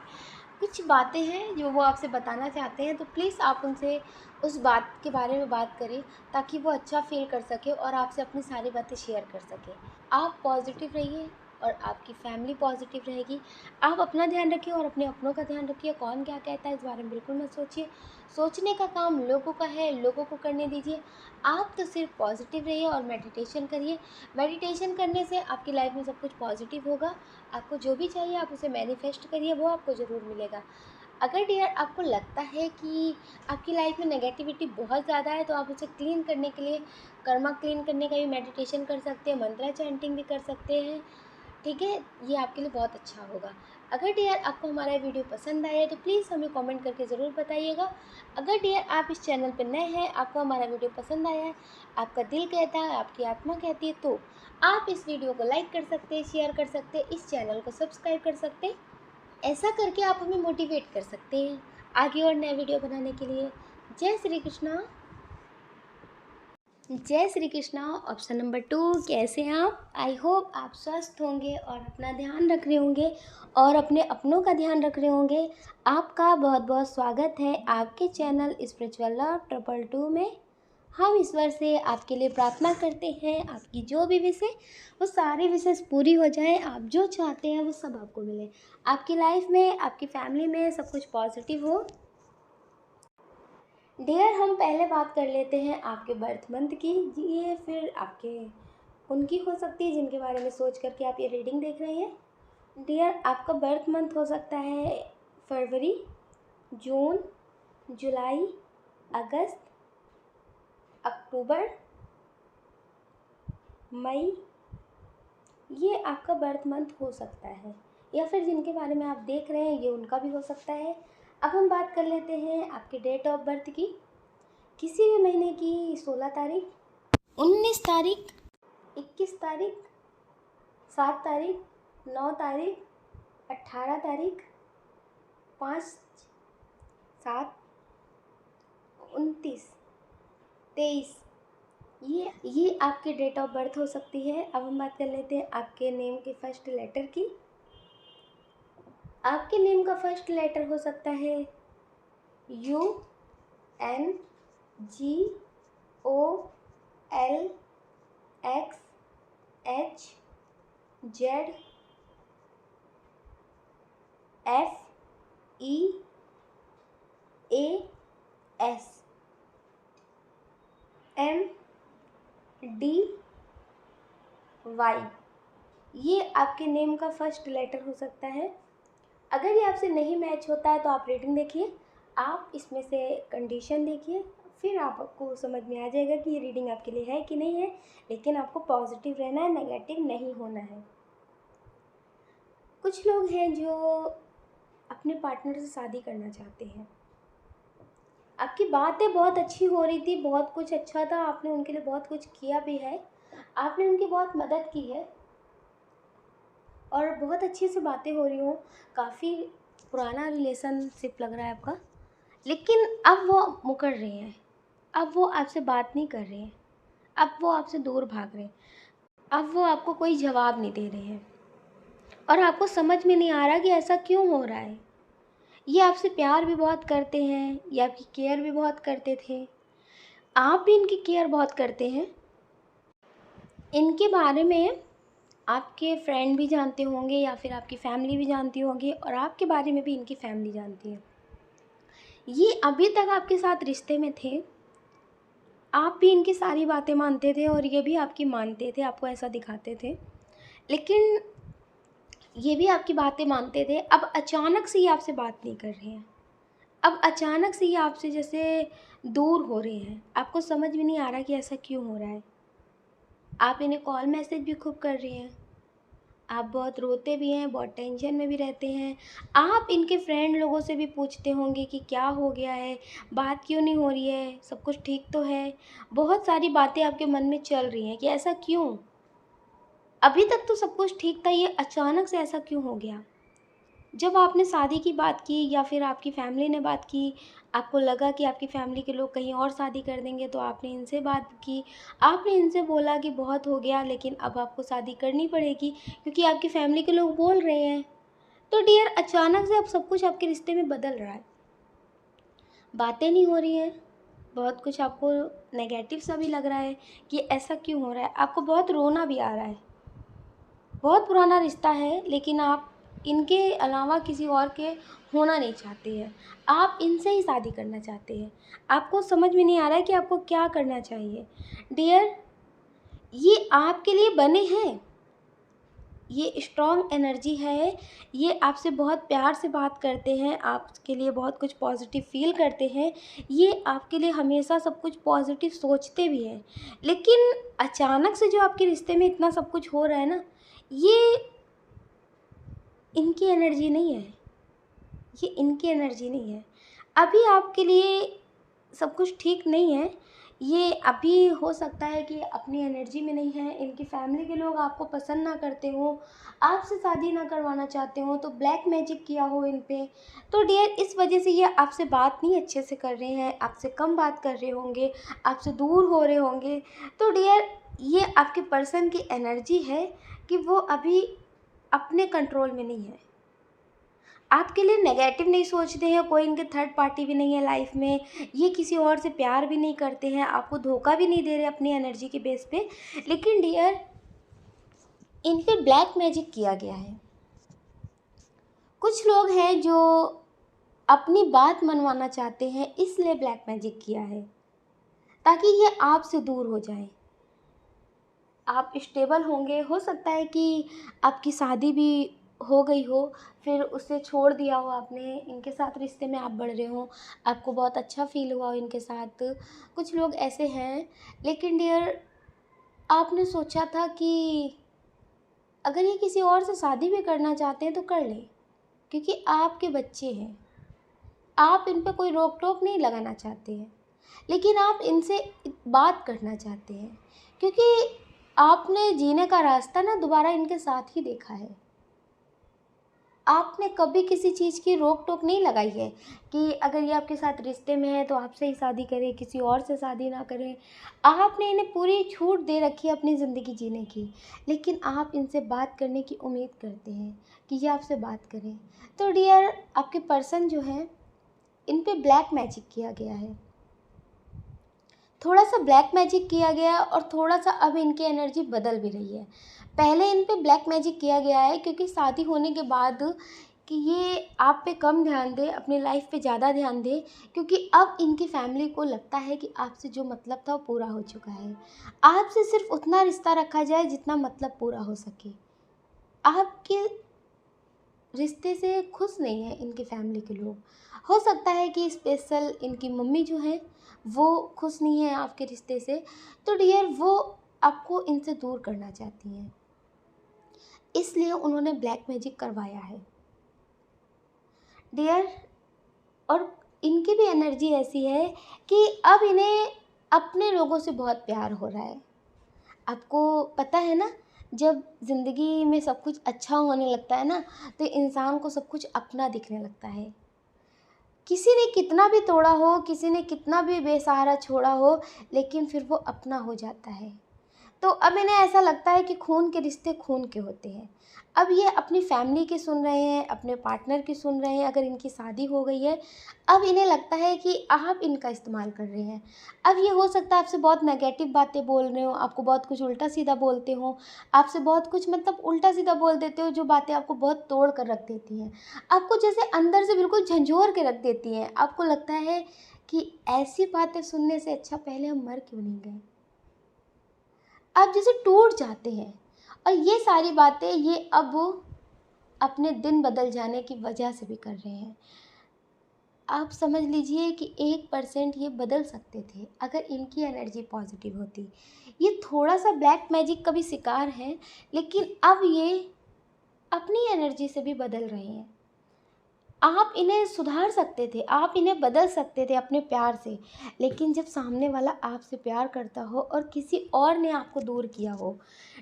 कुछ बातें हैं जो वो आपसे बताना चाहते हैं, तो प्लीज़ आप उनसे उस बात के बारे में बात करें, ताकि वो अच्छा फ़ील कर सके और आपसे अपनी सारी बातें शेयर कर सके। आप पॉज़िटिव रहिए और आपकी फ़ैमिली पॉज़िटिव रहेगी। आप अपना ध्यान रखिए और अपने अपनों का ध्यान रखिए। कौन क्या कहता है इस बारे में बिल्कुल मत सोचिए। सोचने का काम लोगों का है, लोगों को करने दीजिए। आप तो सिर्फ पॉज़िटिव रहिए और मेडिटेशन करिए। मेडिटेशन करने से आपकी लाइफ़ में सब कुछ पॉज़िटिव होगा। आपको जो भी चाहिए आप उसे मैनिफेस्ट करिए, वो आपको ज़रूर मिलेगा। अगर डियर, आपको लगता है कि आपकी लाइफ में नेगेटिविटी बहुत ज़्यादा है, तो आप उसे क्लीन करने के लिए कर्मा क्लीन करने का भी मेडिटेशन कर सकते हैं, मंत्रा चैंटिंग भी कर सकते हैं। ठीक है, ये आपके लिए बहुत अच्छा होगा। अगर डियर आपको हमारा वीडियो पसंद आया है तो प्लीज़ हमें कमेंट करके ज़रूर बताइएगा। अगर डियर आप इस चैनल पर नए हैं, आपको हमारा वीडियो पसंद आया है, आपका दिल कहता है, आपकी आत्मा कहती है, तो आप इस वीडियो को लाइक कर सकते हैं, शेयर कर सकते हैं, इस चैनल को सब्सक्राइब कर सकते हैं। ऐसा करके आप हमें मोटिवेट कर सकते हैं आगे और नए वीडियो बनाने के लिए। जय श्री कृष्णा। जय श्री कृष्णा। ऑप्शन नंबर 2, कैसे हैं आप? आई होप आप स्वस्थ होंगे और अपना ध्यान रख रहे होंगे और अपने अपनों का ध्यान रख रहे होंगे। आपका बहुत बहुत स्वागत है आपके चैनल स्पिरिचुअल लव 222 में। हम ईश्वर से आपके लिए प्रार्थना करते हैं, आपकी जो भी विश है वो सारी विशेष पूरी हो जाए, आप जो चाहते हैं वो सब आपको मिले, आपकी लाइफ में, आपकी फैमिली में सब कुछ पॉजिटिव हो। डियर, हम पहले बात कर लेते हैं आपके बर्थ मंथ की। ये फिर आपके उनकी हो सकती है जिनके बारे में सोच करके आप ये रीडिंग देख रहे हैं। डियर, आपका बर्थ मंथ हो सकता है फरवरी, जून, जुलाई, अगस्त, अक्टूबर, मई। ये आपका बर्थ मंथ हो सकता है, या फिर जिनके बारे में आप देख रहे हैं ये उनका भी हो सकता है। अब हम बात कर लेते हैं आपके डेट ऑफ बर्थ की। किसी भी महीने की 16 तारीख, 19 तारीख, 21 तारीख, 7 तारीख, 9 तारीख, 18 तारीख, 5, 7, 29, 23। ये आपके डेट ऑफ बर्थ हो सकती है। अब हम बात कर लेते हैं आपके नेम के फर्स्ट लेटर की। आपके नेम का फर्स्ट लेटर हो सकता है U, N, G, O, L, X, H, Z, F, E, A, S, M, D, Y। ये आपके नेम का फर्स्ट लेटर हो सकता है। अगर ये आपसे नहीं मैच होता है तो आप रीडिंग देखिए, आप इसमें से कंडीशन देखिए, फिर आपको समझ में आ जाएगा कि ये रीडिंग आपके लिए है कि नहीं है। लेकिन आपको पॉजिटिव रहना है, नेगेटिव नहीं होना है। कुछ लोग हैं जो अपने पार्टनर से शादी करना चाहते हैं। आपकी बातें बहुत अच्छी हो रही थी, बहुत कुछ अच्छा था, आपने उनके लिए बहुत कुछ किया भी है। आपने उनकी बहुत मदद की है और बहुत अच्छी सी बातें हो रही हो, काफ़ी पुराना रिलेशनशिप लग रहा है आपका। लेकिन अब वो मुकर रहे हैं, अब वो आपसे बात नहीं कर रहे हैं, अब वो आपसे दूर भाग रहे हैं, अब वो आपको कोई जवाब नहीं दे रहे हैं और आपको समझ में नहीं आ रहा कि ऐसा क्यों हो रहा है। ये आपसे प्यार भी बहुत करते हैं, ये आपकी केयर भी बहुत करते थे, आप भी इनकी केयर बहुत करते हैं। इनके बारे में आपके फ्रेंड भी जानते होंगे या फिर आपकी फैमिली भी जानती होगी और आपके बारे में भी इनकी फैमिली जानती है। ये अभी तक आपके साथ रिश्ते में थे, आप भी इनकी सारी बातें मानते थे और ये भी आपकी मानते थे, आपको ऐसा दिखाते थे। लेकिन ये भी आपकी बातें मानते थे, अब अचानक से ये आपसे बात नहीं कर रहे हैं, अब अचानक से ये आपसे जैसे दूर हो रहे हैं। आपको समझ में नहीं आ रहा कि ऐसा क्यों हो रहा है। आप इन्हें कॉल मैसेज भी खूब कर रही हैं, आप बहुत रोते भी हैं, बहुत टेंशन में भी रहते हैं। आप इनके फ्रेंड लोगों से भी पूछते होंगे कि क्या हो गया है, बात क्यों नहीं हो रही है, सब कुछ ठीक तो है। बहुत सारी बातें आपके मन में चल रही हैं कि ऐसा क्यों, अभी तक तो सब कुछ ठीक था, ये अचानक से ऐसा क्यों हो गया। जब आपने शादी की बात की या फिर आपकी फैमिली ने बात की, आपको लगा कि आपकी फैमिली के लोग कहीं और शादी कर देंगे, तो आपने इनसे बात की। आपने इनसे बोला कि बहुत हो गया, लेकिन अब आपको शादी करनी पड़ेगी क्योंकि आपकी फैमिली के लोग बोल रहे हैं। तो डियर, अचानक से अब सब कुछ आपके रिश्ते में बदल रहा है, बातें नहीं हो रही हैं, बहुत कुछ आपको नेगेटिव सा भी लग रहा है कि ऐसा क्यों हो रहा है। आपको बहुत रोना भी आ रहा है। बहुत पुराना रिश्ता है, लेकिन आप इनके अलावा किसी और के होना नहीं चाहते हैं, आप इनसे ही शादी करना चाहते हैं। आपको समझ में नहीं आ रहा है कि आपको क्या करना चाहिए। डियर, ये आपके लिए बने हैं, ये स्ट्रॉन्ग एनर्जी है, ये आपसे बहुत प्यार से बात करते हैं, आपके लिए बहुत कुछ पॉजिटिव फील करते हैं, ये आपके लिए हमेशा सब कुछ पॉजिटिव सोचते भी हैं। लेकिन अचानक से जो आपके रिश्ते में इतना सब कुछ हो रहा है ना, ये इनकी एनर्जी नहीं है, ये इनकी एनर्जी नहीं है। अभी आपके लिए सब कुछ ठीक नहीं है। ये अभी हो सकता है कि अपनी एनर्जी में नहीं है, इनकी फैमिली के लोग आपको पसंद ना करते हो, आपसे शादी ना करवाना चाहते हो, तो ब्लैक मैजिक किया हो इन पे। तो डियर, इस वजह से ये आपसे बात नहीं अच्छे से कर रहे हैं, आपसे कम बात कर रहे होंगे, आपसे दूर हो रहे होंगे। तो डियर, ये आपके पर्सन की एनर्जी है कि वो अभी अपने कंट्रोल में नहीं है, आपके लिए नेगेटिव नहीं सोचते हैं, कोई इनके थर्ड पार्टी भी नहीं है लाइफ में, ये किसी और से प्यार भी नहीं करते हैं, आपको धोखा भी नहीं दे रहे अपनी एनर्जी के बेस पे। लेकिन डियर, इन पे ब्लैक मैजिक किया गया है। कुछ लोग हैं जो अपनी बात मनवाना चाहते हैं, इसलिए ब्लैक मैजिक किया है ताकि ये आपसे दूर हो जाए। आप स्टेबल होंगे, हो सकता है कि आपकी शादी भी हो गई हो, फिर उसे छोड़ दिया हो आपने, इनके साथ रिश्ते में आप बढ़ रहे हो, आपको बहुत अच्छा फील हुआ हो इनके साथ। कुछ लोग ऐसे हैं। लेकिन डियर, आपने सोचा था कि अगर ये किसी और से शादी भी करना चाहते हैं तो कर लें, क्योंकि आपके बच्चे हैं, आप इन पर कोई रोक टोक नहीं लगाना चाहते हैं। लेकिन आप इनसे बात करना चाहते हैं क्योंकि आपने जीने का रास्ता ना दोबारा इनके साथ ही देखा है। आपने कभी किसी चीज़ की रोक टोक नहीं लगाई है कि अगर ये आपके साथ रिश्ते में है तो आपसे ही शादी करें, किसी और से शादी ना करें। आपने इन्हें पूरी छूट दे रखी है अपनी ज़िंदगी जीने की, लेकिन आप इनसे बात करने की उम्मीद करते हैं कि ये आपसे बात करें। तो डियर, आपके पर्सन जो है, इन पे ब्लैक मैजिक किया गया है, थोड़ा सा ब्लैक मैजिक किया गया और थोड़ा सा अब इनकी एनर्जी बदल भी रही है। पहले इन पे ब्लैक मैजिक किया गया है क्योंकि शादी होने के बाद कि ये आप पे कम ध्यान दे, अपनी लाइफ पे ज़्यादा ध्यान दे, क्योंकि अब इनकी फैमिली को लगता है कि आपसे जो मतलब था वो पूरा हो चुका है। आपसे सिर्फ उतना रिश्ता रखा जाए जितना मतलब पूरा हो सके। आपके रिश्ते से खुश नहीं है इनकी फैमिली के लोग। हो सकता है कि स्पेशल इनकी मम्मी जो हैं वो खुश नहीं है आपके रिश्ते से। तो डियर, वो आपको इनसे दूर करना चाहती हैं, इसलिए उन्होंने ब्लैक मैजिक करवाया है डियर। और इनकी भी एनर्जी ऐसी है कि अब इन्हें अपने लोगों से बहुत प्यार हो रहा है, आपको पता है ना, जब ज़िंदगी में सब कुछ अच्छा होने लगता है ना, तो इंसान को सब कुछ अपना दिखने लगता है। किसी ने कितना भी तोड़ा हो, किसी ने कितना भी बेसहारा छोड़ा हो, लेकिन फिर वो अपना हो जाता है। तो अब इन्हें ऐसा लगता है कि खून के रिश्ते खून के होते हैं। अब ये अपनी फैमिली की सुन रहे हैं, अपने पार्टनर की सुन रहे हैं, अगर इनकी शादी हो गई है, अब इन्हें लगता है कि आप इनका इस्तेमाल कर रहे हैं। अब ये हो सकता है आपसे बहुत नेगेटिव बातें बोल रहे हो, आपको बहुत कुछ उल्टा-सीधा बोलते हो, आपसे बहुत कुछ मतलब उल्टा-सीधा बोल देते हो, जो बातें आपको बहुत तोड़ कर रख देती हैं। आपको जैसे अंदर से बिल्कुल झंझोर के रख देती हैं। आपको लगता है कि ऐसी बातें सुनने से अच्छा पहले हम मर क्यों नहीं गए। आप जैसे टूट जाते हैं, और ये सारी बातें ये अब अपने दिन बदल जाने की वजह से भी कर रहे हैं। आप समझ लीजिए कि 1% ये बदल सकते थे अगर इनकी एनर्जी पॉजिटिव होती। ये थोड़ा सा ब्लैक मैजिक का भी शिकार हैं, लेकिन अब ये अपनी एनर्जी से भी बदल रहे हैं। आप इन्हें सुधार सकते थे, आप इन्हें बदल सकते थे अपने प्यार से, लेकिन जब सामने वाला आपसे प्यार करता हो और किसी और ने आपको दूर किया हो,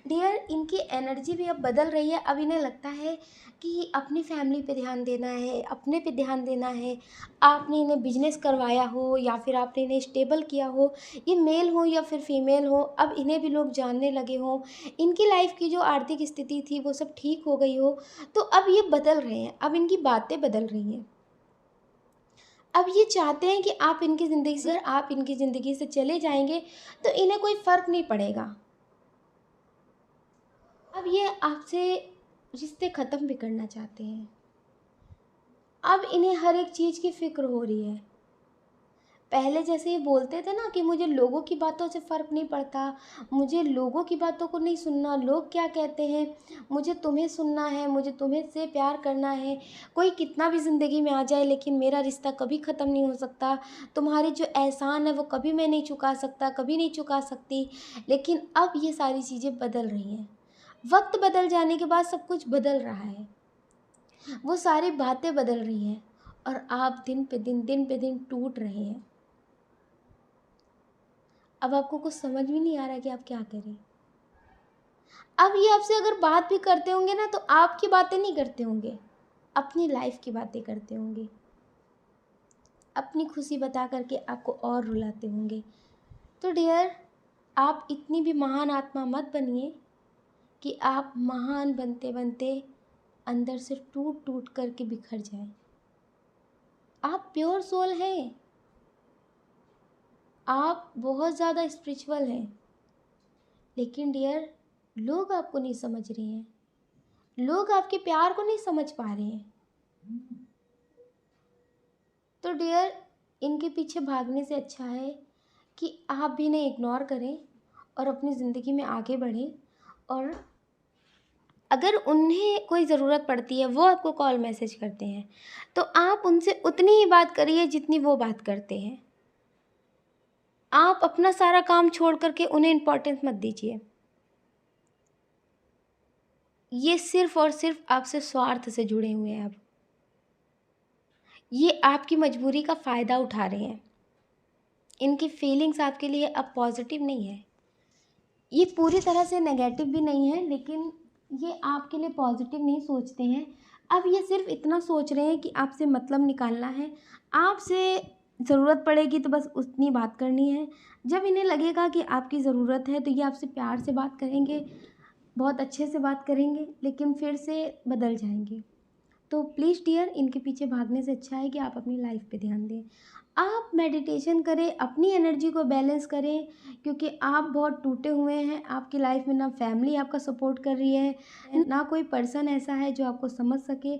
डियर, इनकी एनर्जी भी अब बदल रही है। अब इन्हें लगता है कि अपनी फैमिली पे ध्यान देना है, अपने पे ध्यान देना है। आपने इन्हें बिजनेस करवाया हो या फिर आपने इन्हें स्टेबल किया हो, ये मेल हो या फिर फीमेल हो, अब इन्हें भी लोग जानने लगे हों, इनकी लाइफ की जो आर्थिक स्थिति थी वो सब ठीक हो गई हो, तो अब ये बदल रहे हैं, अब इनकी बातें बदल रही हैं। अब ये चाहते हैं कि आप इनकी ज़िंदगी से, अगर आप इनकी ज़िंदगी से चले जाएँगे, तो इन्हें कोई फ़र्क नहीं पड़ेगा। अब ये आपसे रिश्ते ख़त्म भी करना चाहते हैं। अब इन्हें हर एक चीज़ की फ़िक्र हो रही है। पहले जैसे ये बोलते थे ना कि मुझे लोगों की बातों से फ़र्क नहीं पड़ता, मुझे लोगों की बातों को नहीं सुनना, लोग क्या कहते हैं, मुझे तुम्हें सुनना है, मुझे तुम्हें से प्यार करना है, कोई कितना भी ज़िंदगी में आ जाए लेकिन मेरा रिश्ता कभी ख़त्म नहीं हो सकता, तुम्हारे जो एहसान है वो कभी मैं नहीं चुका सकता, कभी नहीं चुका सकती। लेकिन अब ये सारी चीज़ें बदल रही हैं। वक्त बदल जाने के बाद सब कुछ बदल रहा है, वो सारी बातें बदल रही हैं, और आप दिन पे दिन टूट रहे हैं। अब आपको कुछ समझ भी नहीं आ रहा कि आप क्या करें। अब ये आपसे अगर बात भी करते होंगे ना, तो आपकी बातें नहीं करते होंगे, अपनी लाइफ की बातें करते होंगे, अपनी खुशी बता करके आपको और रुलाते होंगे। तो डियर, आप इतनी भी महान आत्मा मत बनिए कि आप महान बनते बनते अंदर से टूट टूट करके बिखर जाएं। आप प्योर सोल हैं, आप बहुत ज़्यादा स्पिरिचुअल हैं, लेकिन डियर, लोग आपको नहीं समझ रहे हैं, लोग आपके प्यार को नहीं समझ पा रहे हैं। तो डियर, इनके पीछे भागने से अच्छा है कि आप भी इन्हें इग्नोर करें और अपनी ज़िंदगी में आगे बढ़ें। और अगर उन्हें कोई ज़रूरत पड़ती है, वो आपको कॉल मैसेज करते हैं, तो आप उनसे उतनी ही बात करिए जितनी वो बात करते हैं। आप अपना सारा काम छोड़ करके उन्हें इम्पोर्टेंस मत दीजिए। ये सिर्फ़ और सिर्फ़ आपसे स्वार्थ से जुड़े हुए हैं अब। ये आपकी मजबूरी का फ़ायदा उठा रहे हैं। इनकी फीलिंग्स आपके लिए अब पॉजिटिव नहीं है। ये पूरी तरह से नेगेटिव भी नहीं है, लेकिन ये आपके लिए पॉजिटिव नहीं सोचते हैं। अब ये सिर्फ़ इतना सोच रहे हैं कि आपसे मतलब निकालना है, आपसे ज़रूरत पड़ेगी तो बस उतनी बात करनी है। जब इन्हें लगेगा कि आपकी ज़रूरत है, तो ये आपसे प्यार से बात करेंगे, बहुत अच्छे से बात करेंगे, लेकिन फिर से बदल जाएँगे। तो प्लीज़ डियर, इनके पीछे भागने से अच्छा है कि आप अपनी लाइफ पे ध्यान दें। आप मेडिटेशन करें, अपनी एनर्जी को बैलेंस करें, क्योंकि आप बहुत टूटे हुए हैं। आपकी लाइफ में ना फैमिली आपका सपोर्ट कर रही है, ना कोई पर्सन ऐसा है जो आपको समझ सके,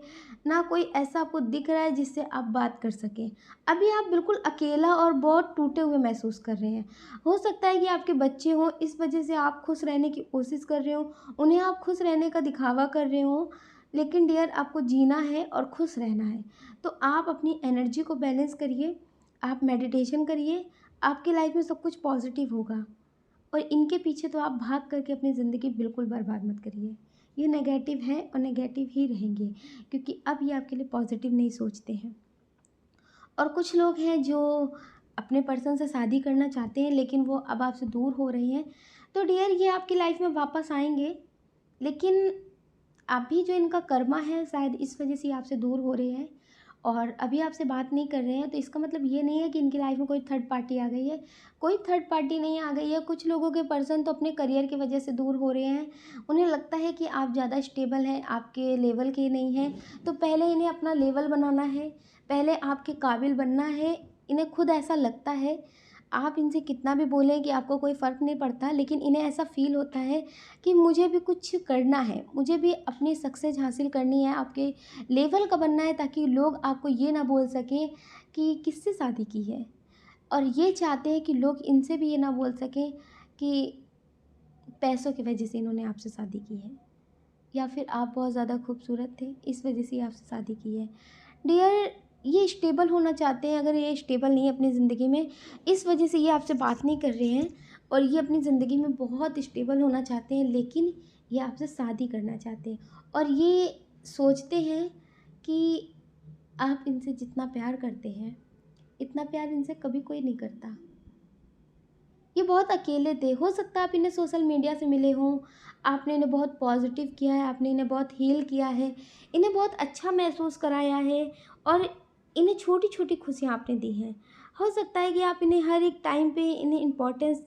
ना कोई ऐसा आपको दिख रहा है जिससे आप बात कर सकें। अभी आप बिल्कुल अकेला और बहुत टूटे हुए महसूस कर रहे हैं। हो सकता है कि आपके बच्चे हों, इस वजह से आप खुश रहने की कोशिश कर रहे हो, उन्हें आप खुश रहने का दिखावा कर रहे हो, लेकिन डियर, आपको जीना है और खुश रहना है। तो आप अपनी एनर्जी को बैलेंस करिए, आप मेडिटेशन करिए, आपकी लाइफ में सब कुछ पॉजिटिव होगा। और इनके पीछे तो आप भाग करके अपनी ज़िंदगी बिल्कुल बर्बाद मत करिए। ये नेगेटिव हैं और नेगेटिव ही रहेंगे, क्योंकि अब ये आपके लिए पॉजिटिव नहीं सोचते हैं। और कुछ लोग हैं जो अपने पर्सन से शादी करना चाहते हैं, लेकिन वो अब आपसे दूर हो रहे हैं। तो डियर ये आपकी लाइफ में वापस आएंगे, लेकिन अभी जो इनका कर्मा है शायद इस वजह से ये आपसे दूर हो रहे हैं और अभी आपसे बात नहीं कर रहे हैं। तो इसका मतलब ये नहीं है कि इनकी लाइफ में कोई थर्ड पार्टी आ गई है, कोई थर्ड पार्टी नहीं आ गई है। कुछ लोगों के पर्सन तो अपने करियर की वजह से दूर हो रहे हैं। उन्हें लगता है कि आप ज़्यादा स्टेबल हैं, आपके लेवल के नहीं हैं, तो पहले इन्हें अपना लेवल बनाना है, पहले आपके काबिल बनना है। इन्हें खुद ऐसा लगता है, आप इनसे कितना भी बोलें कि आपको कोई फ़र्क नहीं पड़ता, लेकिन इन्हें ऐसा फ़ील होता है कि मुझे भी कुछ करना है, मुझे भी अपनी सक्सेस हासिल करनी है, आपके लेवल का बनना है, ताकि लोग आपको ये ना बोल सकें कि किससे शादी की है। और ये चाहते हैं कि लोग इनसे भी ये ना बोल सकें कि पैसों की वजह से इन्होंने आपसे शादी की है, या फिर आप बहुत ज़्यादा खूबसूरत थे इस वजह से ये आपसे शादी की है। डियर ये स्टेबल होना चाहते हैं, अगर ये स्टेबल नहीं है अपनी ज़िंदगी में, इस वजह से ये आपसे बात नहीं कर रहे हैं। और ये अपनी ज़िंदगी में बहुत स्टेबल होना चाहते हैं, लेकिन ये आपसे शादी करना चाहते हैं। और ये सोचते हैं कि आप इनसे जितना प्यार करते हैं, इतना प्यार इनसे कभी कोई नहीं करता। ये बहुत अकेले थे। हो सकता है आप इन्हें सोशल मीडिया से मिले हों, आपने इन्हें बहुत पॉजिटिव किया है, आपने इन्हें बहुत हील किया है, इन्हें बहुत अच्छा महसूस कराया है और इन्हें छोटी छोटी खुशियाँ आपने दी हैं। हो सकता है कि आप इन्हें हर एक टाइम पे इन्हें इम्पोर्टेंस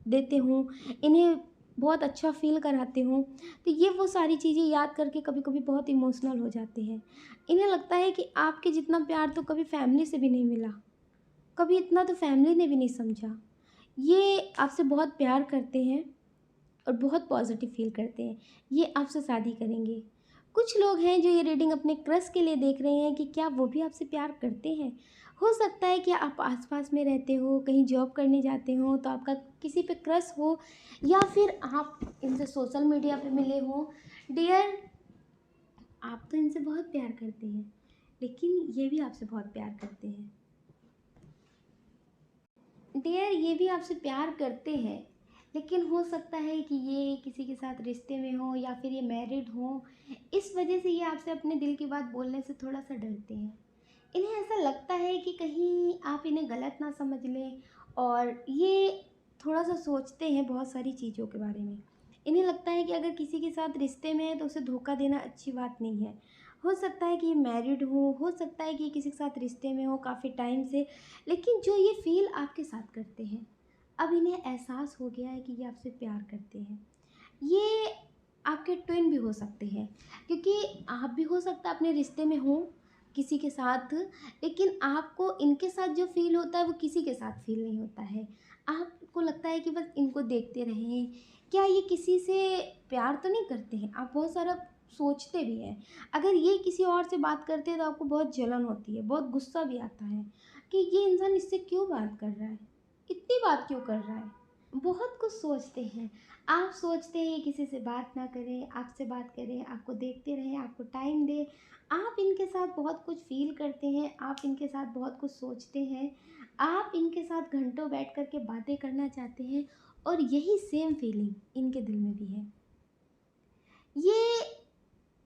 देते हों, इन्हें बहुत अच्छा फील कराते हों। तो ये वो सारी चीज़ें याद करके कभी कभी बहुत इमोशनल हो जाते हैं। इन्हें लगता है कि आपके जितना प्यार तो कभी फैमिली से भी नहीं मिला, कभी इतना तो फैमिली ने भी नहीं समझा। ये आपसे बहुत प्यार करते हैं और बहुत पॉजिटिव फील करते हैं। ये आपसे शादी करेंगे। कुछ लोग हैं जो ये रीडिंग अपने क्रश के लिए देख रहे हैं कि क्या वो भी आपसे प्यार करते हैं। हो सकता है कि आप आसपास में रहते हो, कहीं जॉब करने जाते हो, तो आपका किसी पे क्रश हो, या फिर आप इनसे सोशल मीडिया पे मिले हो। डियर आप तो इनसे बहुत प्यार करते हैं, लेकिन ये भी आपसे बहुत प्यार करते हैं। डियर ये भी आपसे प्यार करते हैं, लेकिन हो सकता है कि ये किसी के साथ रिश्ते में हो या फिर ये मैरिड हो। इस वजह से ये आपसे अपने दिल की बात बोलने से थोड़ा सा डरते हैं। इन्हें ऐसा लगता है कि कहीं आप इन्हें गलत ना समझ लें, और ये थोड़ा सा सोचते हैं बहुत सारी चीज़ों के बारे में। इन्हें लगता है कि अगर किसी के साथ रिश्ते में है तो उसे धोखा देना अच्छी बात नहीं है। हो सकता है कि ये मैरिड हो सकता है कि ये किसी के साथ रिश्ते में हो काफ़ी टाइम से, लेकिन जो ये फील आपके साथ करते हैं, अब इन्हें एहसास हो गया है कि ये आपसे प्यार करते हैं। ये आपके ट्विन भी हो सकते हैं, क्योंकि आप भी हो सकता है अपने रिश्ते में हो किसी के साथ, लेकिन आपको इनके साथ जो फील होता है वो किसी के साथ फील नहीं होता है। आपको लगता है कि बस इनको देखते रहें, क्या ये किसी से प्यार तो नहीं करते हैं। आप बहुत सारा सोचते भी हैं। अगर ये किसी और से बात करते हैं तो आपको बहुत जलन होती है, बहुत गुस्सा भी आता है कि ये इंसान इससे क्यों बात कर रहा है, इतनी बात क्यों कर रहा है। बहुत कुछ सोचते हैं। आप सोचते हैं ये किसी से बात ना करें, आपसे बात करें, आपको देखते रहें, आपको टाइम दें। आप इनके साथ बहुत कुछ फ़ील करते हैं, आप इनके साथ बहुत कुछ सोचते हैं, आप इनके साथ घंटों बैठ कर के बातें करना चाहते हैं, और यही सेम फीलिंग इनके दिल में भी है। ये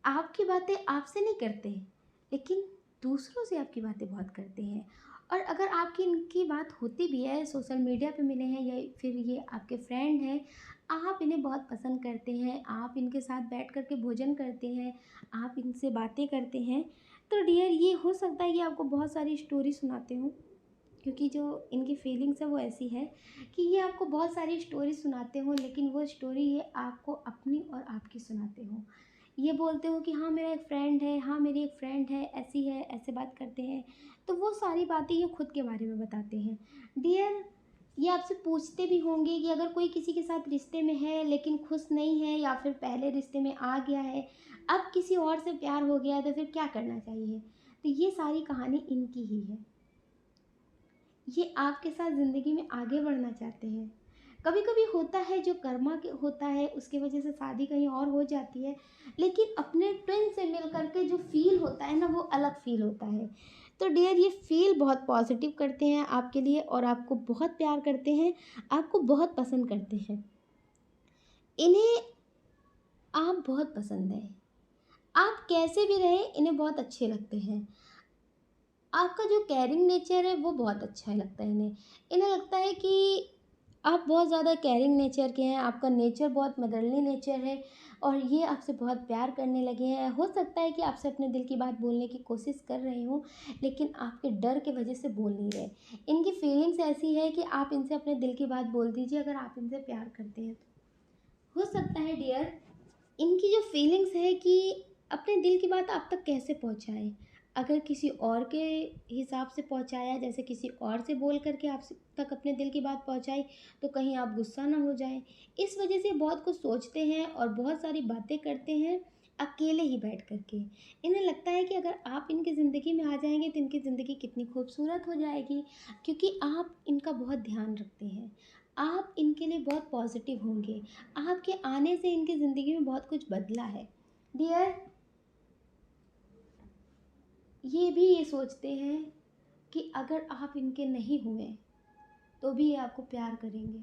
आपकी बातें आपसे नहीं करते, लेकिन दूसरों से आपकी बातें बहुत करते हैं। और अगर आपकी इनकी बात होती भी है, सोशल मीडिया पे मिले हैं या फिर ये आपके फ्रेंड हैं, आप इन्हें बहुत पसंद करते हैं, आप इनके साथ बैठ कर के भोजन करते हैं, आप इनसे बातें करते हैं, तो डियर ये हो सकता है कि आपको बहुत सारी स्टोरी सुनाते हों, क्योंकि जो इनकी फीलिंग्स है वो ऐसी है कि ये आपको बहुत सारी स्टोरी सुनाते हो, लेकिन वो स्टोरी ये आपको अपनी और आपकी सुनाते हो। ये बोलते हो कि हाँ मेरा एक फ्रेंड है, हाँ मेरी एक फ्रेंड है, ऐसी है, ऐसे बात करते हैं, तो वो सारी बातें ये खुद के बारे में बताते हैं। डियर ये आपसे पूछते भी होंगे कि अगर कोई किसी के साथ रिश्ते में है लेकिन खुश नहीं है, या फिर पहले रिश्ते में आ गया है, अब किसी और से प्यार हो गया है, तो फिर क्या करना चाहिए। तो ये सारी कहानी इनकी ही है। ये आपके साथ ज़िंदगी में आगे बढ़ना चाहते हैं। कभी कभी होता है जो कर्मा के होता है उसकी वजह से शादी कहीं और हो जाती है, लेकिन अपने ट्विन से मिल करके जो फील होता है ना वो अलग फील होता है। तो डियर ये फील बहुत पॉजिटिव करते हैं आपके लिए, और आपको बहुत प्यार करते हैं, आपको बहुत पसंद करते हैं। इन्हें आप बहुत पसंद हैं, आप कैसे भी रहें इन्हें बहुत अच्छे लगते हैं। आपका जो केयरिंग नेचर है वो बहुत अच्छा लगता है इन्हें। इन्हें लगता है कि आप बहुत ज़्यादा केयरिंग नेचर के हैं, आपका नेचर बहुत मदरली नेचर है और ये आपसे बहुत प्यार करने लगे हैं। हो सकता है कि आपसे अपने दिल की बात बोलने की कोशिश कर रहे हों, लेकिन आपके डर की वजह से बोल नहीं रहे। इनकी फीलिंग्स ऐसी है कि आप इनसे अपने दिल की बात बोल दीजिए अगर आप इनसे प्यार करते हैं तो। हो सकता है डियर, इनकी जो फीलिंग्स है कि अपने दिल की बात आप तक कैसे पहुँचाएँ? अगर किसी और के हिसाब से पहुँचाया, जैसे किसी और से बोल कर के आप स तक अपने दिल की बात पहुँचाई, तो कहीं आप गुस्सा ना हो जाएँ। इस वजह से बहुत कुछ सोचते हैं और बहुत सारी बातें करते हैं, अकेले ही बैठ कर के। इन्हें लगता है कि अगर आप इनकी ज़िंदगी में आ जाएँगे, तो इनकी ज़िंदगी कितनी खूबसूरत हो जाएगी, क्योंकि आप इनका बहुत ध्यान रखते हैं। आप इनके लिए बहुत पॉज़िटिव होंगे। आपके आने से इनकी ज़िंदगी में बहुत कुछ बदला है। डियर, ये भी ये सोचते हैं कि अगर आप इनके नहीं हुए, तो भी ये आपको प्यार करेंगे।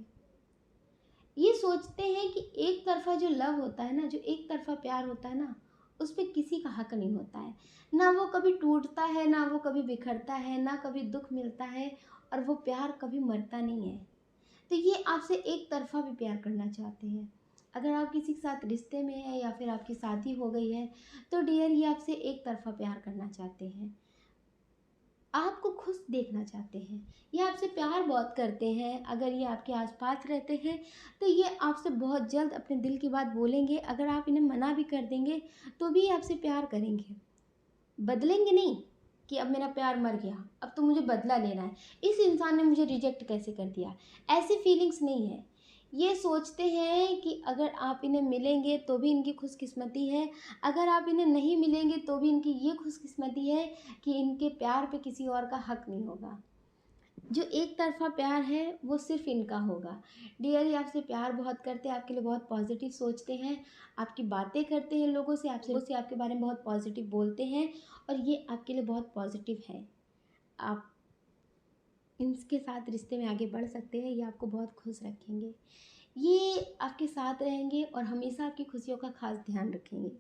ये सोचते हैं कि एक तरफ़ा जो लव होता है ना, जो एक तरफ़ा प्यार होता है ना, उस पे किसी का हक नहीं होता है। ना वो कभी टूटता है, ना वो कभी बिखरता है, ना कभी दुःख मिलता है और वो प्यार कभी मरता नहीं है। तो ये आपसे एक तरफ़ा भी प्यार करना चाहते हैं। अगर आप किसी के साथ रिश्ते में हैं या फिर आपकी शादी हो गई है, तो डियर ये आपसे एक तरफ़ा प्यार करना चाहते हैं। आपको खुश देखना चाहते हैं। ये आपसे प्यार बहुत करते हैं। अगर ये आपके आस-पास रहते हैं, तो ये आपसे बहुत जल्द अपने दिल की बात बोलेंगे। अगर आप इन्हें मना भी कर देंगे, तो भी ये आपसे प्यार करेंगे। बदलेंगे नहीं कि अब मेरा प्यार मर गया, अब तो मुझे बदला लेना है, इस इंसान ने मुझे रिजेक्ट कैसे कर दिया, ऐसी फीलिंग्स नहीं है। ये सोचते हैं कि अगर आप इन्हें मिलेंगे तो भी इनकी खुशकिस्मती है, अगर आप इन्हें नहीं मिलेंगे तो भी इनकी ये खुशकिस्मती है कि इनके प्यार पे किसी और का हक नहीं होगा। जो एक तरफ़ा प्यार है वो सिर्फ़ इनका होगा। डियर ये आपसे प्यार बहुत करते हैं, आपके लिए बहुत पॉज़िटिव सोचते हैं, आपकी बातें करते हैं लोगों से आपके बारे में बहुत पॉज़िटिव बोलते हैं और ये आपके लिए बहुत पॉज़िटिव है। आप इनके साथ रिश्ते में आगे बढ़ सकते हैं, ये आपको बहुत खुश रखेंगे। ये आपके साथ रहेंगे और हमेशा आपकी खुशियों का ख़ास ध्यान रखेंगे।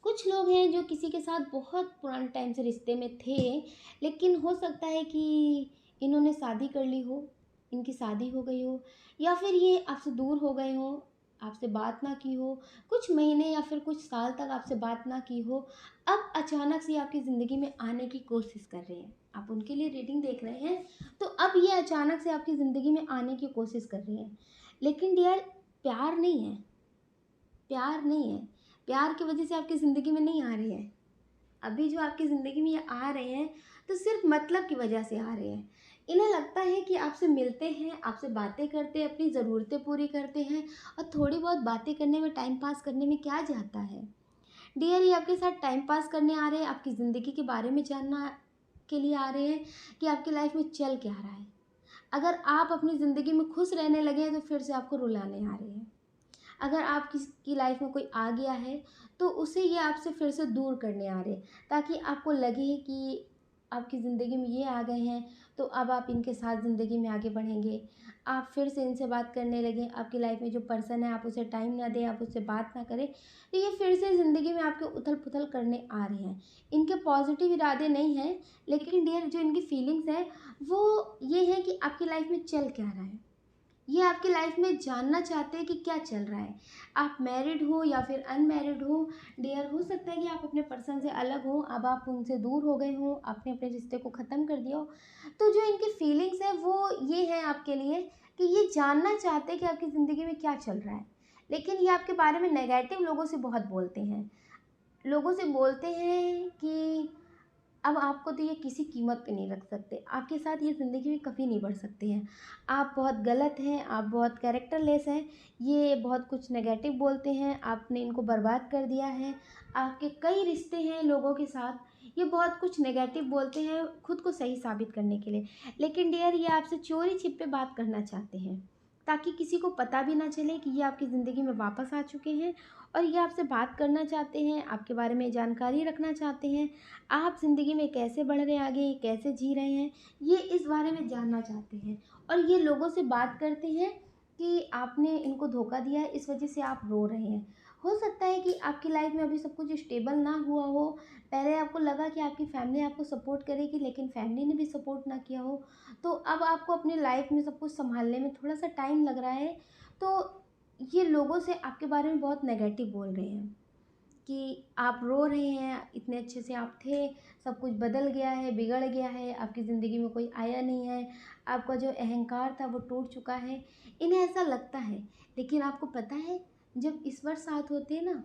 कुछ लोग हैं जो किसी के साथ बहुत पुराने टाइम से रिश्ते में थे, लेकिन हो सकता है कि इन्होंने शादी कर ली हो, इनकी शादी हो गई हो या फिर ये आपसे दूर हो गए हों, आपसे बात ना की हो, कुछ महीने या फिर कुछ साल तक आपसे बात ना की हो, अब अचानक से आपकी ज़िंदगी में आने की कोशिश कर रहे हैं। आप उनके लिए रीडिंग देख रहे हैं, तो अब ये अचानक से आपकी ज़िंदगी में आने की कोशिश कर रहे हैं। लेकिन डियर प्यार नहीं है, प्यार नहीं है। प्यार की वजह से आपकी ज़िंदगी में नहीं आ रहे हैं। अभी जो आपकी ज़िंदगी में ये आ रहे हैं, तो सिर्फ़ मतलब की वजह से आ रहे हैं। इन्हें लगता है कि आपसे मिलते हैं, आपसे बातें करते हैं, अपनी ज़रूरतें पूरी करते हैं और थोड़ी बहुत बातें करने में, टाइम पास करने में क्या जाता है। डियर ये आपके साथ टाइम पास करने आ रहे हैं, आपकी ज़िंदगी के बारे में जानना के लिए आ रहे हैं कि आपकी लाइफ़ में चल क्या रहा है। अगर आप अपनी ज़िंदगी में खुश रहने लगे हैं, तो फिर से आपको रुलाने आ रहे हैं। अगर आप किसी की लाइफ में कोई आ गया है, तो उसे ये आपसे फिर से दूर करने आ रहे हैं, ताकि आपको लगे कि आपकी ज़िंदगी में ये आ गए हैं, तो अब आप इनके साथ ज़िंदगी में आगे बढ़ेंगे। आप फिर से इनसे बात करने लगें, आपकी लाइफ में जो पर्सन है आप उसे टाइम ना दें, आप उससे बात ना करें, तो ये फिर से ज़िंदगी में आपके उथल-पुथल करने आ रहे हैं। इनके पॉज़िटिव इरादे नहीं हैं, लेकिन डियर जो इनकी फीलिंग्स हैं, वो ये है कि आपकी लाइफ में चल क्या रहा है। ये आपकी लाइफ में जानना चाहते हैं कि क्या चल रहा है। आप मैरिड हो या फिर अनमैरिड हो, डियर हो सकता है कि आप अपने पर्सन से अलग हो, अब आप उनसे दूर हो गए हो, आपने अपने रिश्ते को ख़त्म कर दिया हो। तो जो इनकी फीलिंग्स है वो ये है आपके लिए कि ये जानना चाहते हैं कि आपकी ज़िंदगी में क्या चल रहा है। लेकिन ये आपके बारे में नेगेटिव लोगों से बहुत बोलते हैं। लोगों से बोलते हैं कि अब आपको तो ये किसी कीमत पे नहीं रख सकते, आपके साथ ये ज़िंदगी में कभी नहीं बढ़ सकते हैं, आप बहुत गलत हैं, आप बहुत कैरेक्टरलेस हैं, ये बहुत कुछ नेगेटिव बोलते हैं, आपने इनको बर्बाद कर दिया है, आपके कई रिश्ते हैं लोगों के साथ, ये बहुत कुछ नेगेटिव बोलते हैं खुद को सही साबित करने के लिए। लेकिन डियर ये आपसे चोरी छिपे बात करना चाहते हैं, ताकि किसी को पता भी ना चले कि ये आपकी ज़िंदगी में वापस आ चुके हैं और ये आपसे बात करना चाहते हैं, आपके बारे में जानकारी रखना चाहते हैं, आप ज़िंदगी में कैसे बढ़ रहे हैं आगे, कैसे जी रहे हैं, ये इस बारे में जानना चाहते हैं। और ये लोगों से बात करते हैं कि आपने इनको धोखा दिया है, इस वजह से आप रो रहे हैं। हो सकता है कि आपकी लाइफ में अभी सब कुछ स्टेबल ना हुआ हो, पहले आपको लगा कि आपकी फैमिली आपको सपोर्ट करेगी, लेकिन फैमिली ने भी सपोर्ट ना किया हो, तो अब आपको अपनी लाइफ में सब कुछ संभालने में थोड़ा सा टाइम लग रहा है। तो ये लोगों से आपके बारे में बहुत नेगेटिव बोल रहे हैं कि आप रो रहे हैं, इतने अच्छे से आप थे, सब कुछ बदल गया है, बिगड़ गया है, आपकी ज़िंदगी में कोई आया नहीं है, आपका जो अहंकार था वो टूट चुका है। इन्हें ऐसा लगता है, लेकिन आपको पता है जब ईश्वर साथ होते हैं ना,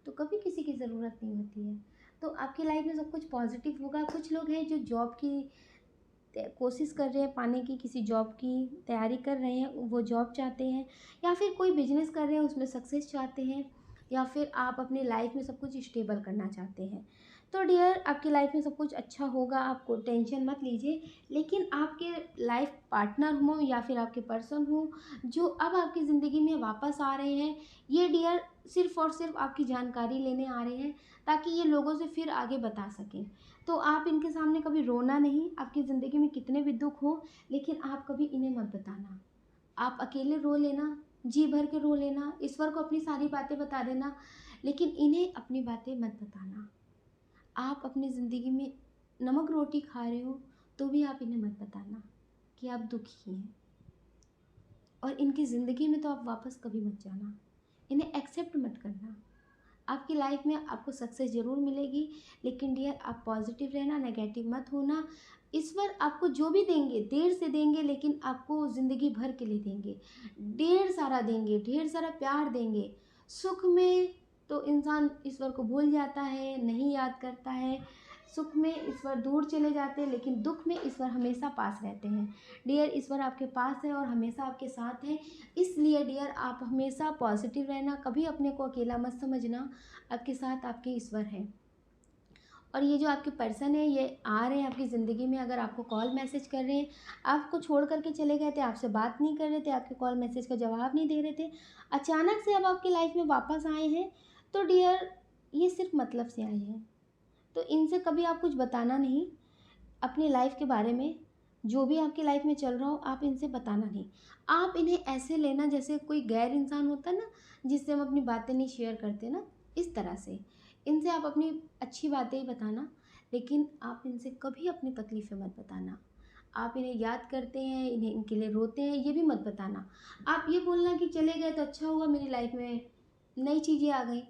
तो कभी किसी की ज़रूरत नहीं होती है। तो आपकी लाइफ में सब कुछ पॉजिटिव होगा। कुछ लोग हैं जो जॉब की कोशिश कर रहे हैं पाने की, किसी जॉब की तैयारी कर रहे हैं, वो जॉब चाहते हैं, या फिर कोई बिजनेस कर रहे हैं उसमें सक्सेस चाहते हैं, या फिर आप अपनी लाइफ में सब कुछ स्टेबल करना चाहते हैं। तो डियर, आपकी लाइफ में सब कुछ अच्छा होगा, आपको टेंशन मत लीजिए। लेकिन आपके लाइफ पार्टनर हो या फिर आपके पर्सन हो जो अब आपकी ज़िंदगी में वापस आ रहे हैं, ये डियर सिर्फ़ और सिर्फ आपकी जानकारी लेने आ रहे हैं, ताकि ये लोगों से फिर आगे बता सकें। तो आप इनके सामने कभी रोना नहीं। आपकी ज़िंदगी में कितने भी दुख हो, लेकिन आप कभी इन्हें मत बताना। आप अकेले रो लेना, जी भर के रो लेना, ईश्वर को अपनी सारी बातें बता देना, लेकिन इन्हें अपनी बातें मत बताना। आप अपनी ज़िंदगी में नमक रोटी खा रहे हो तो भी आप इन्हें मत बताना कि आप दुखी हैं, और इनकी ज़िंदगी में तो आप वापस कभी मत जाना। इन्हें एक्सेप्ट मत करना। आपकी लाइफ में आपको सक्सेस ज़रूर मिलेगी, लेकिन डियर आप पॉजिटिव रहना, नेगेटिव मत होना। ईश्वर आपको जो भी देंगे देर से देंगे, लेकिन आपको ज़िंदगी भर के लिए देंगे, ढेर सारा देंगे, ढेर सारा प्यार देंगे। सुख में तो इंसान ईश्वर को भूल जाता है, नहीं याद करता है। सुख में ईश्वर दूर चले जाते हैं, लेकिन दुख में ईश्वर हमेशा पास रहते हैं। डियर, ईश्वर आपके पास है और हमेशा आपके साथ है। इसलिए डियर आप हमेशा पॉजिटिव रहना, कभी अपने को अकेला मत समझना। आपके साथ आपके ईश्वर हैं। और ये जो आपके पर्सन है, ये आ रहे हैं आपकी ज़िंदगी में, अगर आपको कॉल मैसेज कर रहे हैं, आपको छोड़ करके चले गए थे, आपसे बात नहीं कर रहे थे, आपके कॉल मैसेज का जवाब नहीं दे रहे थे, अचानक से अब आपकी लाइफ में वापस आए हैं, तो डियर ये सिर्फ मतलब से आए हैं। तो इनसे कभी आप कुछ बताना नहीं अपनी लाइफ के बारे में। जो भी आपकी लाइफ में चल रहा हो, आप इनसे बताना नहीं। आप इन्हें ऐसे लेना जैसे कोई गैर इंसान होता है ना, जिससे हम अपनी बातें नहीं शेयर करते ना, इस तरह से इनसे आप अपनी अच्छी बातें ही बताना, लेकिन आप इनसे कभी अपनी तकलीफ़ें मत बताना। आप इन्हें याद करते हैं, इन्हें इनके लिए रोते हैं, ये भी मत बताना। आप ये बोलना कि चले गए तो अच्छा हुआ, मेरी लाइफ में नई चीज़ें आ गई,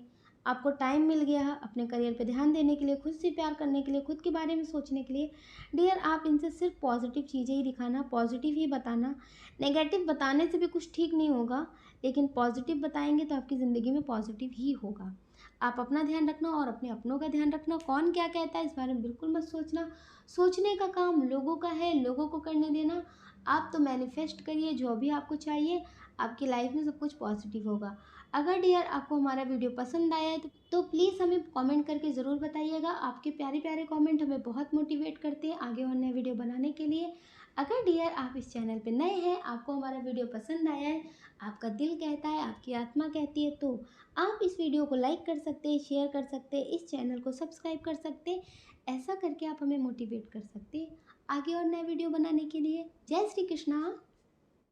आपको टाइम मिल गया अपने करियर पे ध्यान देने के लिए, खुद से प्यार करने के लिए, खुद के बारे में सोचने के लिए। डियर आप इनसे सिर्फ पॉजिटिव चीज़ें ही दिखाना, पॉजिटिव ही बताना। नेगेटिव बताने से भी कुछ ठीक नहीं होगा, लेकिन पॉजिटिव बताएंगे तो आपकी ज़िंदगी में पॉजिटिव ही होगा। आप अपना ध्यान रखना और अपने अपनों का ध्यान रखना। कौन क्या कहता है इस बारे में बिल्कुल मत सोचना। सोचने का काम लोगों का है, लोगों को करने देना। आप तो मैनिफेस्ट करिए जो भी आपको चाहिए, आपकी लाइफ में सब कुछ पॉजिटिव होगा। अगर डियर आपको हमारा वीडियो पसंद आया है तो प्लीज़ हमें कमेंट करके ज़रूर बताइएगा। आपके प्यारे प्यारे कमेंट हमें बहुत मोटिवेट करते हैं आगे और नए वीडियो बनाने के लिए। अगर डियर आप इस चैनल पे नए हैं, आपको हमारा वीडियो पसंद आया है, आपका दिल कहता है, आपकी आत्मा कहती है, तो आप इस वीडियो को लाइक कर सकते हैं, शेयर कर सकते हैं, इस चैनल को सब्सक्राइब कर सकते हैं। ऐसा करके आप हमें मोटिवेट कर सकते हैं आगे और नए वीडियो बनाने के लिए। जय श्री कृष्णा।